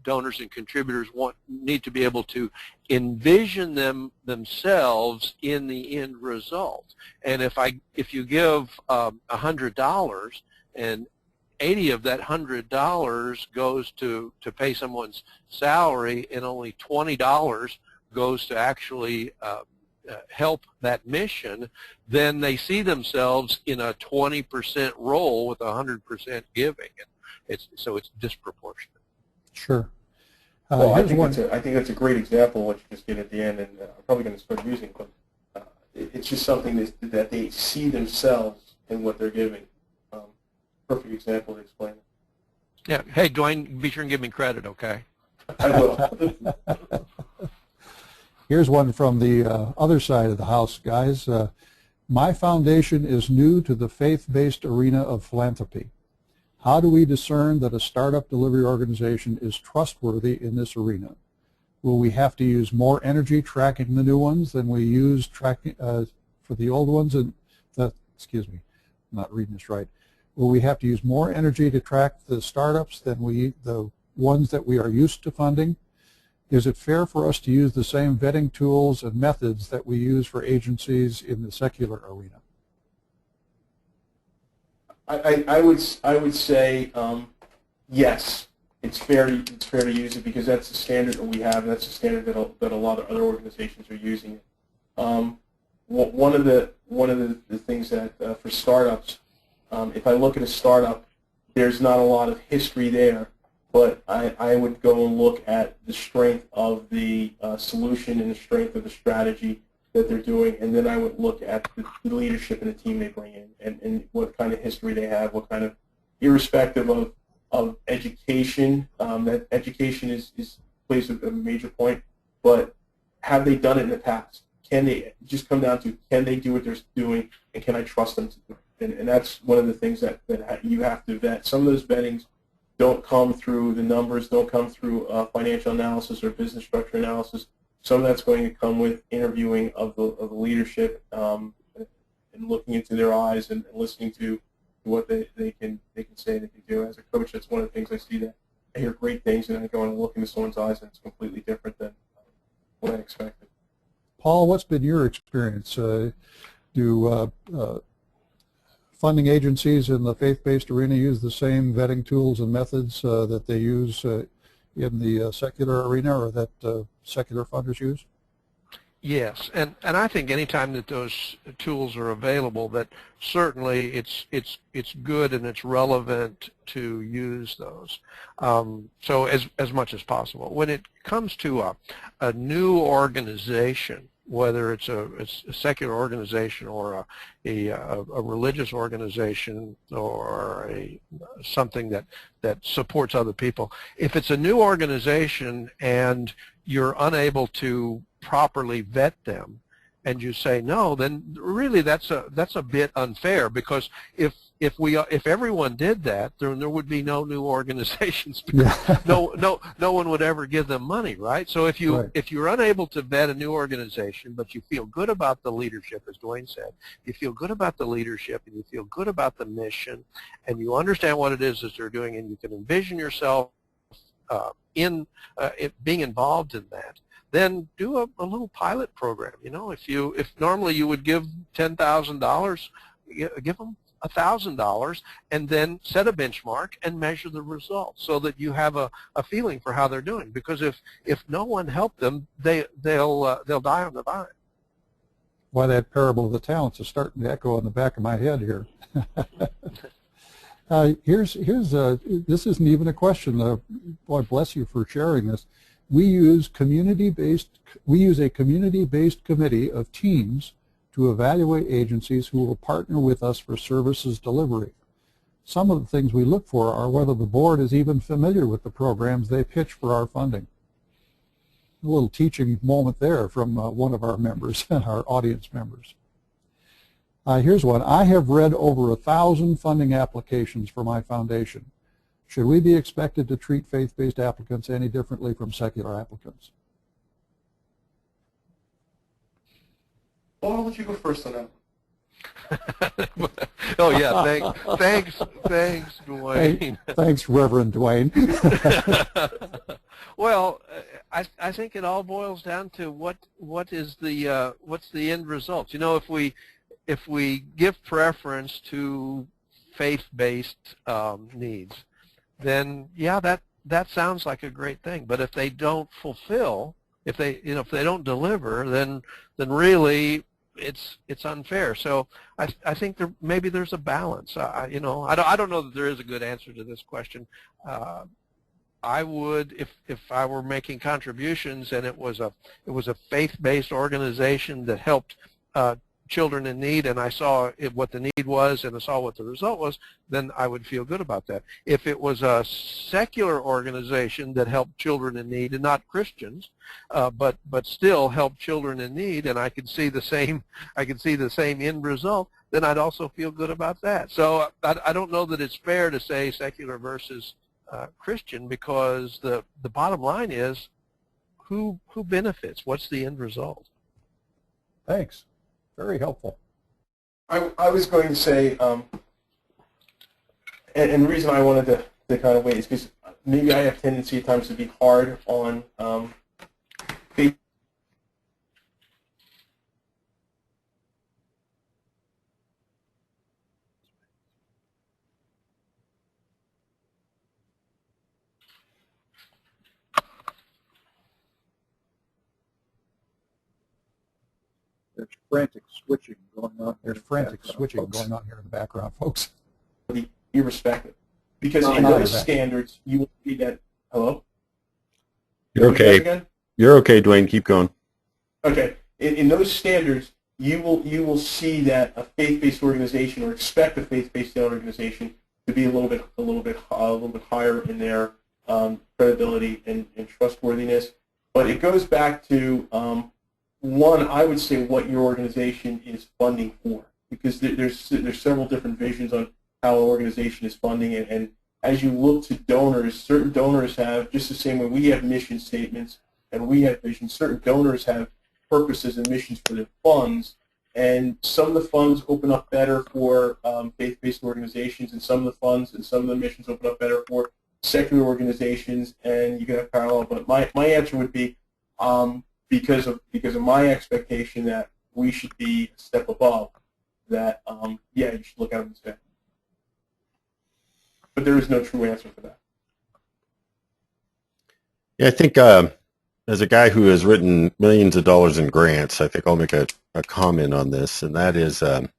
donors and contributors need to be able to envision themselves in the end result. And if you give $100 and 80 of that $100 goes to pay someone's salary, and only $20 goes to actually help that mission, then they see themselves in a 20% role with 100% giving. So it's disproportionate. Sure. Well, I think that's a great example of what you just did at the end, and I'm probably going to start using it. But it's just something that they see themselves in what they're giving. Perfect example to explain it. Yeah. Hey, Dwayne, be sure and give me credit, okay? I will. Here's one from the other side of the house, guys. My foundation is new to the faith-based arena of philanthropy. How do we discern that a startup delivery organization is trustworthy in this arena? Will we have to use more energy tracking the new ones than we use tracking for the old ones? Excuse me, I'm not reading this right. Will we have to use more energy to track the startups than the ones that we are used to funding? Is it fair for us to use the same vetting tools and methods that we use for agencies in the secular arena? I would say yes. It's fair to use it because that's the standard that we have. That's the standard that a lot of other organizations are using it. One of the things that for startups, if I look at a startup, there's not a lot of history there, but I would go and look at the strength of the solution and the strength of the strategy that they're doing, and then I would look at the leadership and the team they bring in, and what kind of history they have, what kind of, irrespective of education, that education plays a major point, but have they done it in the past? Can they, just come down to, can they do what they're doing, and can I trust them to do it? And that's one of the things that you have to vet. Some of those vettings don't come through the numbers, don't come through financial analysis or business structure analysis. Some of that's going to come with interviewing of the leadership and looking into their eyes and listening to what they can say, they can do. As a coach, that's one of the things I see, that I hear great things and I go and look into someone's eyes and it's completely different than what I expected. Paul, what's been your experience? Do funding agencies in the faith-based arena use the same vetting tools and methods that they use in the secular arena, or that secular funders use? Yes, and I think anytime that those tools are available, that certainly it's good and it's relevant to use those. So as much as possible. When it comes to a new organization, whether it's a secular organization or a religious organization or something that supports other people, if it's a new organization and you're unable to properly vet them, and you say no, then really that's a bit unfair, because if everyone did that, then there would be no new organizations. No one would ever give them money, right? So if you're unable to vet a new organization, but you feel good about the leadership, as Dwayne said, you feel good about the leadership, and you feel good about the mission, and you understand what it is that they're doing, and you can envision yourself in being involved in that, then do a little pilot program. If normally you would give $10,000, give them $1,000, and then set a benchmark and measure the results so that you have a feeling for how they're doing. Because if no one helped them, they'll die on the vine. Why, that parable of the talents is starting to echo in the back of my head here. This isn't even a question. Boy, bless you for sharing this. We use a community-based committee of teams to evaluate agencies who will partner with us for services delivery. Some of the things we look for are whether the board is even familiar with the programs they pitch for our funding. A little teaching moment there from one of our members, our audience members. Here's one. I have read over 1,000 funding applications for my foundation. Should we be expected to treat faith-based applicants any differently from secular applicants? Well, I'll let you go first on that one. Oh yeah, thanks, Dwayne. Hey, thanks, Reverend Dwayne. Well, I think it all boils down to what's the end result. If we give preference to faith-based needs, then yeah, that sounds like a great thing. But if they don't fulfill, if they don't deliver, then really it's unfair. So I think maybe there's a balance. I don't know that there is a good answer to this question. I would, if I were making contributions and it was a faith-based organization that helped children in need, and I saw what the need was and I saw what the result was, then I would feel good about that. If it was a secular organization that helped children in need, and not Christians, but still helped children in need, and I could see the same end result, then I'd also feel good about that. So I don't know that it's fair to say secular versus Christian, because the bottom line is who benefits? What's the end result? Thanks. Very helpful. I was going to say, and the reason I wanted to kind of wait is because maybe I have tendency at times to be hard on faith. There's frantic switching going on. There's frantic switching going on here in the background, folks. Irrespective, because in those standards, you will see that. Hello. You're okay. You're okay, Dwayne. Keep going. Okay. In those standards, you will see that a faith-based organization, or expect a faith-based organization, to be a little bit higher in their credibility and trustworthiness. But it goes back to one, I would say what your organization is funding for, because there's several different visions on how an organization is funding it, and as you look to donors, certain donors have, just the same way we have mission statements and we have visions, certain donors have purposes and missions for their funds, and some of the funds open up better for faith-based organizations, and some of the funds and some of the missions open up better for secular organizations, and you can have parallel. But my answer would be, because of my expectation that we should be a step above that, yeah, you should look at it this way. But there is no true answer for that. Yeah, I think as a guy who has written millions of dollars in grants, I think I'll make a comment on this, and that is the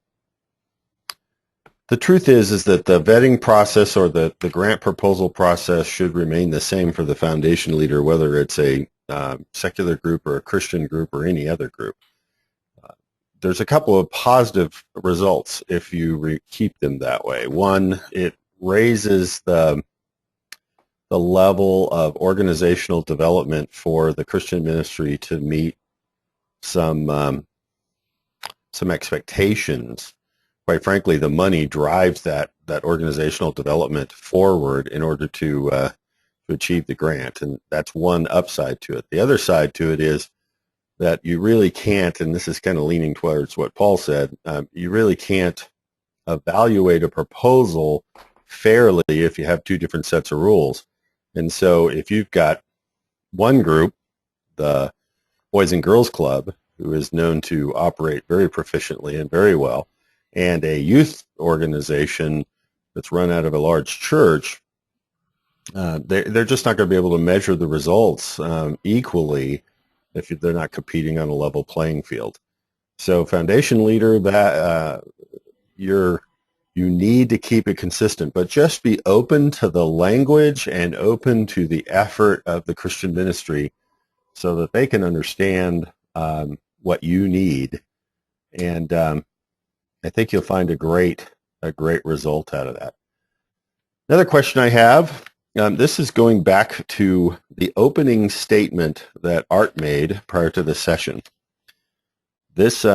truth is that the vetting process or the grant proposal process should remain the same for the foundation leader, whether it's a secular group or a Christian group or any other group. There's a couple of positive results if you keep them that way. One, it raises the level of organizational development for the Christian ministry to meet some some expectations. Quite frankly, the money drives that organizational development forward in order to achieve the grant, and that's one upside to it. The other side to it is that you really can't, and this is kind of leaning towards what Paul said, you really can't evaluate a proposal fairly if you have two different sets of rules. And so if you've got one group, the Boys and Girls Club, who is known to operate very proficiently and very well, and a youth organization that's run out of a large church, they're just not going to be able to measure the results equally if they're not competing on a level playing field. So foundation leader, that you need to keep it consistent, but just be open to the language and open to the effort of the Christian ministry so that they can understand what you need. And I think you'll find a great result out of that. Another question I have, this is going back to the opening statement that Art made prior to the session. This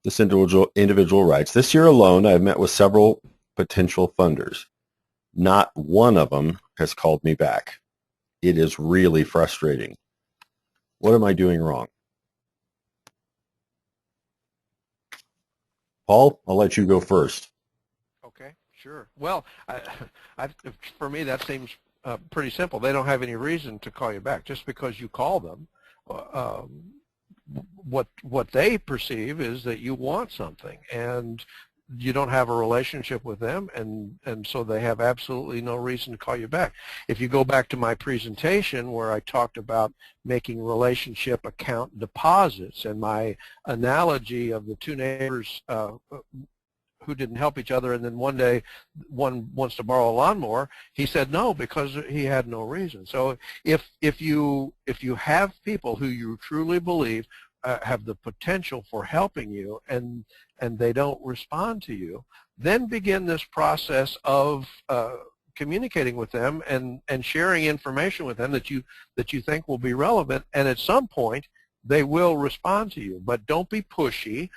individual writes, "This year alone, I have met with several potential funders. Not one of them has called me back. It is really frustrating. What am I doing wrong?" Paul, I'll let you go first. Okay, sure. Well, for me, that seems pretty simple. They don't have any reason to call you back. Just because you call them, what they perceive is that you want something, and you don't have a relationship with them, and so they have absolutely no reason to call you back. If you go back to my presentation where I talked about making relationship account deposits, and my analogy of the two neighbors who didn't help each other, and then one day one wants to borrow a lawnmower, he said no because he had no reason. So if you have people who you truly believe have the potential for helping you, and they don't respond to you, then begin this process of communicating with them and sharing information with them that you think will be relevant, and at some point they will respond to you. But don't be pushy.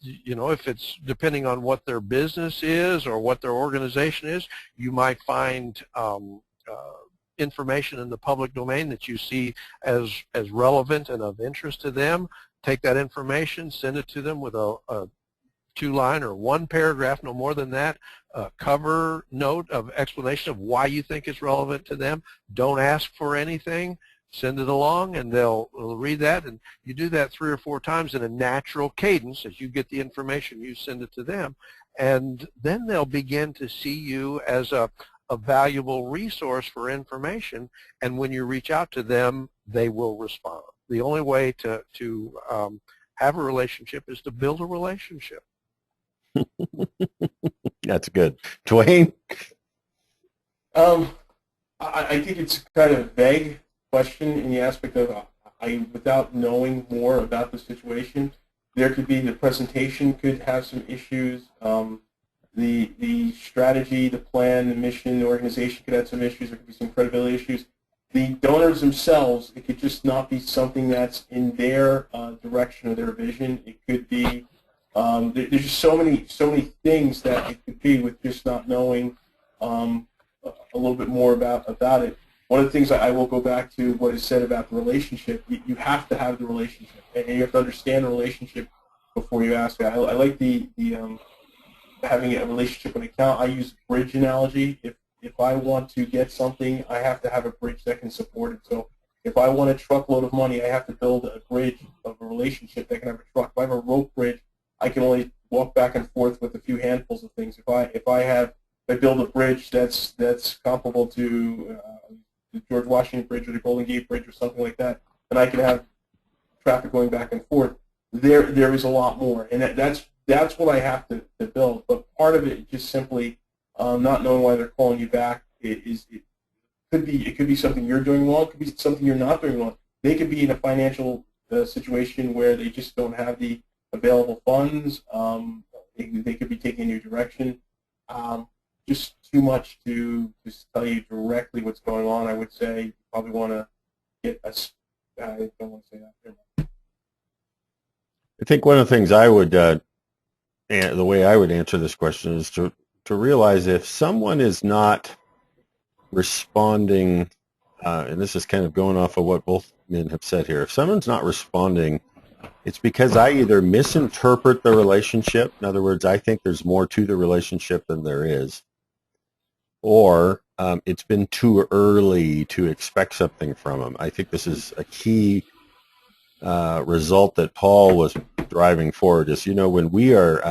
You know, if it's depending on what their business is or what their organization is, you might find information in the public domain that you see as relevant and of interest to them. Take that information, send it to them with a 2-line or 1 paragraph, no more than that, cover note of explanation of why you think it's relevant to them. Don't ask for anything. Send it along, and they'll read that, and you do that 3 or 4 times in a natural cadence. As you get the information, you send it to them, and then they'll begin to see you as a valuable resource for information, and when you reach out to them, they will respond. The only way to have a relationship is to build a relationship. That's good. Dwayne? I think it's kind of vague question in the aspect of without knowing more about the situation, there could be the presentation could have some issues, the strategy, the plan, the mission, the organization could have some issues. There could be some credibility issues. The donors themselves, it could just not be something that's in their direction or their vision. It could be there's just so many things that it could be with just not knowing a little bit more about it. One of the things I will go back to what is said about the relationship. You have to have the relationship, and you have to understand the relationship before you ask. I like the having a relationship with an account. I use bridge analogy. If I want to get something, I have to have a bridge that can support it. So if I want a truckload of money, I have to build a bridge of a relationship that can have a truck. If I have a rope bridge, I can only walk back and forth with a few handfuls of things. If I build a bridge that's comparable to the George Washington Bridge or the Golden Gate Bridge or something like that, and I can have traffic going back and forth. There is a lot more, and that's what I have to build. But part of it is just simply not knowing why they're calling you back. It could be something you're doing wrong. It could be something you're not doing wrong. They could be in a financial situation where they just don't have the available funds. They could be taking a new direction. Just too much to just tell you directly what's going on. I would say you probably want to get I don't want to say that. I think one of the things I would, the way I would answer this question is to realize if someone is not responding, and this is kind of going off of what both men have said here, if someone's not responding, it's because I either misinterpret the relationship, in other words, I think there's more to the relationship than there is, or it's been too early to expect something from them. I think this is a key result that Paul was driving forward is, when we are,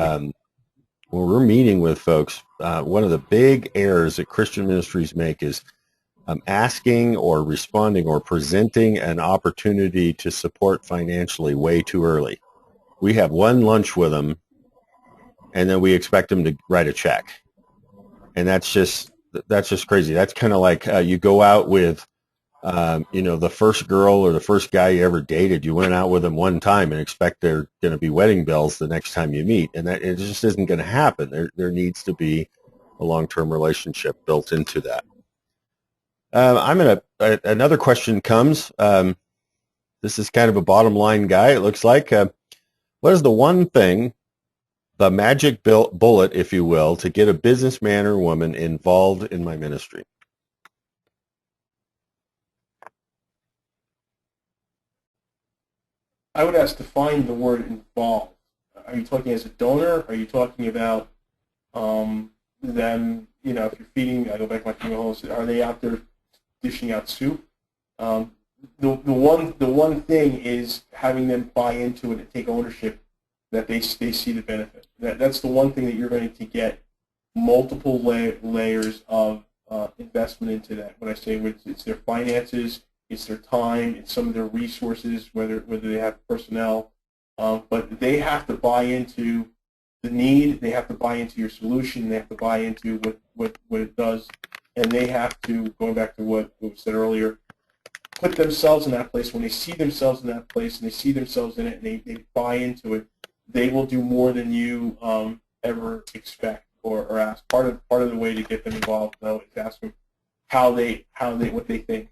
when we're meeting with folks, one of the big errors that Christian ministries make is asking or responding or presenting an opportunity to support financially way too early. We have one lunch with them, and then we expect them to write a check, and that's just crazy. That's kind of like you go out with, the first girl or the first guy you ever dated. You went out with them one time and expect they're going to be wedding bells the next time you meet, and that it just isn't going to happen. There needs to be a long-term relationship built into that. Another question comes. This is kind of a bottom line guy, it looks like. What is the one thing, the magic bullet, if you will, to get a businessman or woman involved in my ministry? I would ask define the word involved. Are you talking as a donor? Are you talking about them, if you're feeding, I go back to my funeral homes, are they out there dishing out soup? The one thing is having them buy into it and take ownership that they see the benefit. That's the one thing that you're going to get multiple layers of investment into that. When I say it's their finances, it's their time, it's some of their resources, whether they have personnel, but they have to buy into the need, they have to buy into your solution, they have to buy into what it does, and they have to, going back to what was said earlier, put themselves in that place. When they see themselves in that place and they see themselves in it and they buy into it, they will do more than you ever expect or ask. Part of the way to get them involved, though, is ask them what they think.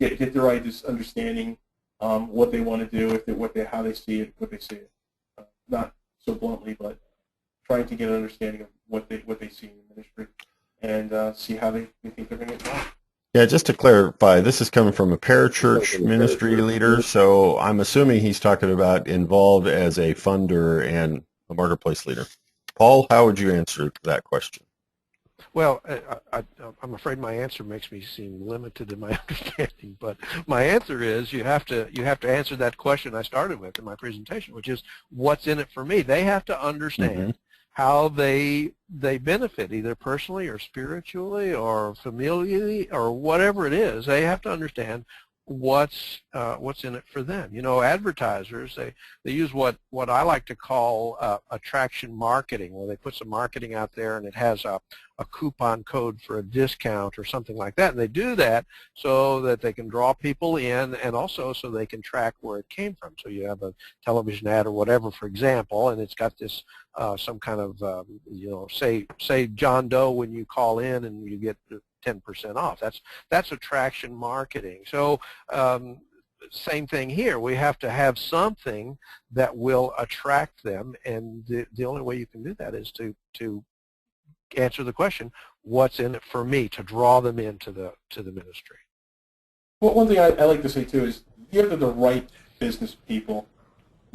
Get the right understanding, what they want to do, how they see it, what they see it. Not so bluntly, but trying to get an understanding of what they see in the ministry and see how they think they're going to get involved. Yeah, just to clarify, this is coming from a parachurch ministry leader, so I'm assuming he's talking about involved as a funder and a marketplace leader. Paul, how would you answer that question? Well, I'm afraid my answer makes me seem limited in my understanding, but my answer is you have to answer that question I started with in my presentation, which is what's in it for me. They have to understand how they benefit, either personally or spiritually or familially or whatever it is. They have to understand what's in it for them. Advertisers, they use what I like to call attraction marketing, where they put some marketing out there and it has a coupon code for a discount or something like that. And they do that so that they can draw people in and also so they can track where it came from. So you have a television ad or whatever, for example, and it's got this some kind of, say John Doe when you call in and you get 10% off. That's attraction marketing. So same thing here. We have to have something that will attract them, and the only way you can do that is to answer the question, what's in it for me, to draw them into the ministry. Well, one thing I like to say too is you have the right business people.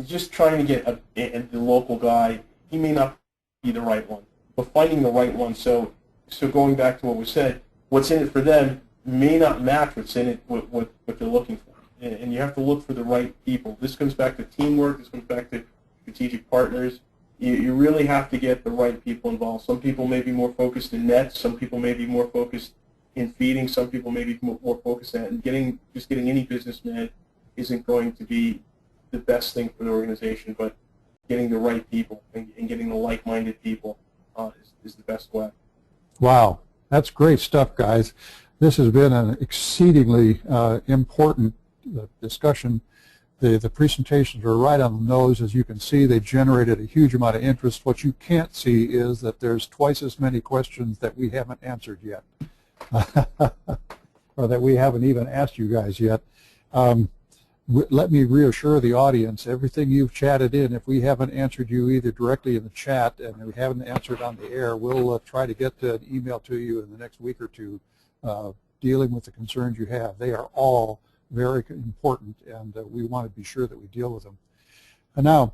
Just trying to get the local guy, he may not be the right one, but finding the right one. So going back to what was said, what's in it for them may not match what's in it, what they're looking for. And you have to look for the right people. This comes back to teamwork. This comes back to strategic partners. You really have to get the right people involved. Some people may be more focused in nets. Some people may be more focused in feeding. Some people may be more focused at and getting any businessman isn't going to be the best thing for the organization, but getting the right people and getting the like-minded people is the best way. Wow, that's great stuff, guys. This has been an exceedingly important discussion. The presentations are right on the nose. As you can see, they generated a huge amount of interest. What you can't see is that there's twice as many questions that we haven't answered yet, or that we haven't even asked you guys yet. let me reassure the audience, everything you've chatted in, if we haven't answered you either directly in the chat and we haven't answered on the air, we'll try to get an email to you in the next week or two dealing with the concerns you have. They are all very important, and we want to be sure that we deal with them. And now,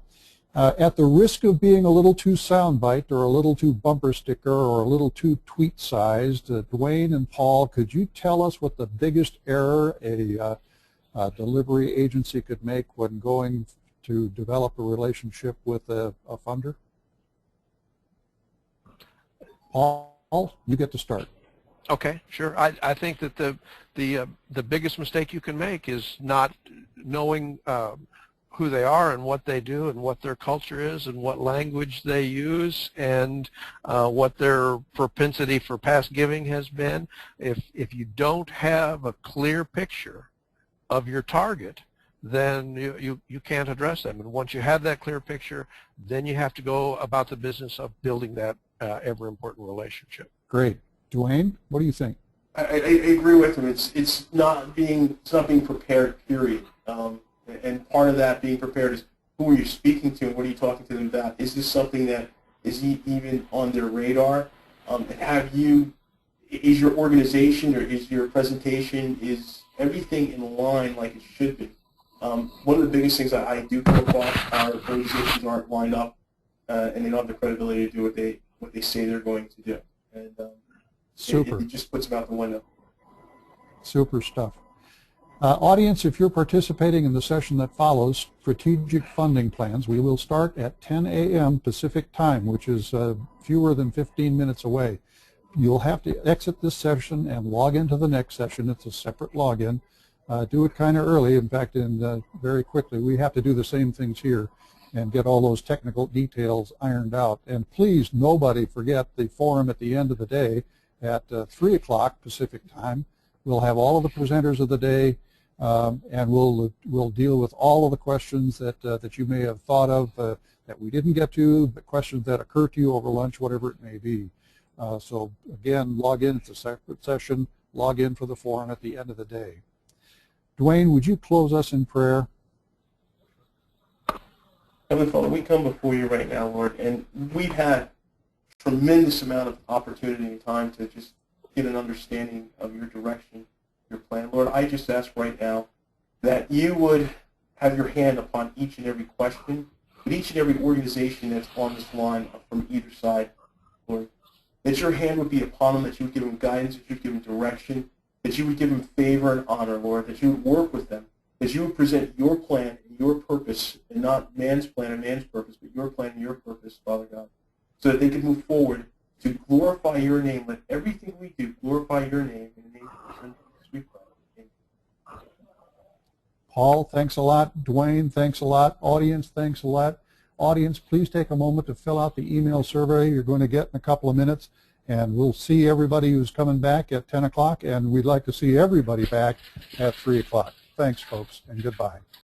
at the risk of being a little too soundbite or a little too bumper sticker or a little too tweet-sized, Dwayne and Paul, could you tell us what the biggest error a delivery agency could make when going to develop a relationship with a funder? Paul, you get to start. Okay, sure. I think that the biggest mistake you can make is not knowing who they are and what they do and what their culture is and what language they use and what their propensity for past giving has been. If you don't have a clear picture of your target, then you can't address them. And once you have that clear picture, then you have to go about the business of building that ever important relationship. Great. Dwayne, what do you think? I agree with him. It's not being prepared, period. And part of that being prepared is who are you speaking to and what are you talking to them about? Is this something that is even on their radar? Is your organization or is your presentation, is everything in line like it should be? One of the biggest things I do come across are organizations aren't lined up and they don't have the credibility to do what they say they're going to do. And Super. It just puts them out the window. Super stuff. Audience, if you're participating in the session that follows, Strategic Funding Plans, we will start at 10 a.m. Pacific time, which is fewer than 15 minutes away. You'll have to exit this session and log into the next session. It's a separate login. Do it kind of early, in fact, and very quickly. We have to do the same things here and get all those technical details ironed out. And please, nobody forget the forum at the end of the day at 3 o'clock Pacific time. We'll have all of the presenters of the day, and we'll deal with all of the questions that you may have thought of that we didn't get to, but questions that occur to you over lunch, whatever it may be. So again, log in. It's a separate session. Log in for the forum at the end of the day. Dwayne, would you close us in prayer? Heavenly Father, we come before you right now, Lord, and we've had tremendous amount of opportunity and time to just get an understanding of your direction, your plan. Lord, I just ask right now that you would have your hand upon each and every question, but each and every organization that's on this line from either side, Lord, that your hand would be upon them, that you would give them guidance, that you would give them direction, that you would give them favor and honor, Lord, that you would work with them, that you would present your plan and your purpose, and not man's plan and man's purpose, but your plan and your purpose, Father God, so that they can move forward to glorify your name. Let everything we do glorify your name. In the name of your Son, Jesus, we pray. Amen. Paul, thanks a lot. Dwayne, thanks a lot. Audience, thanks a lot. Audience, please take a moment to fill out the email survey you're going to get in a couple of minutes, and we'll see everybody who's coming back at 10 o'clock, and we'd like to see everybody back at 3 o'clock. Thanks, folks, and goodbye.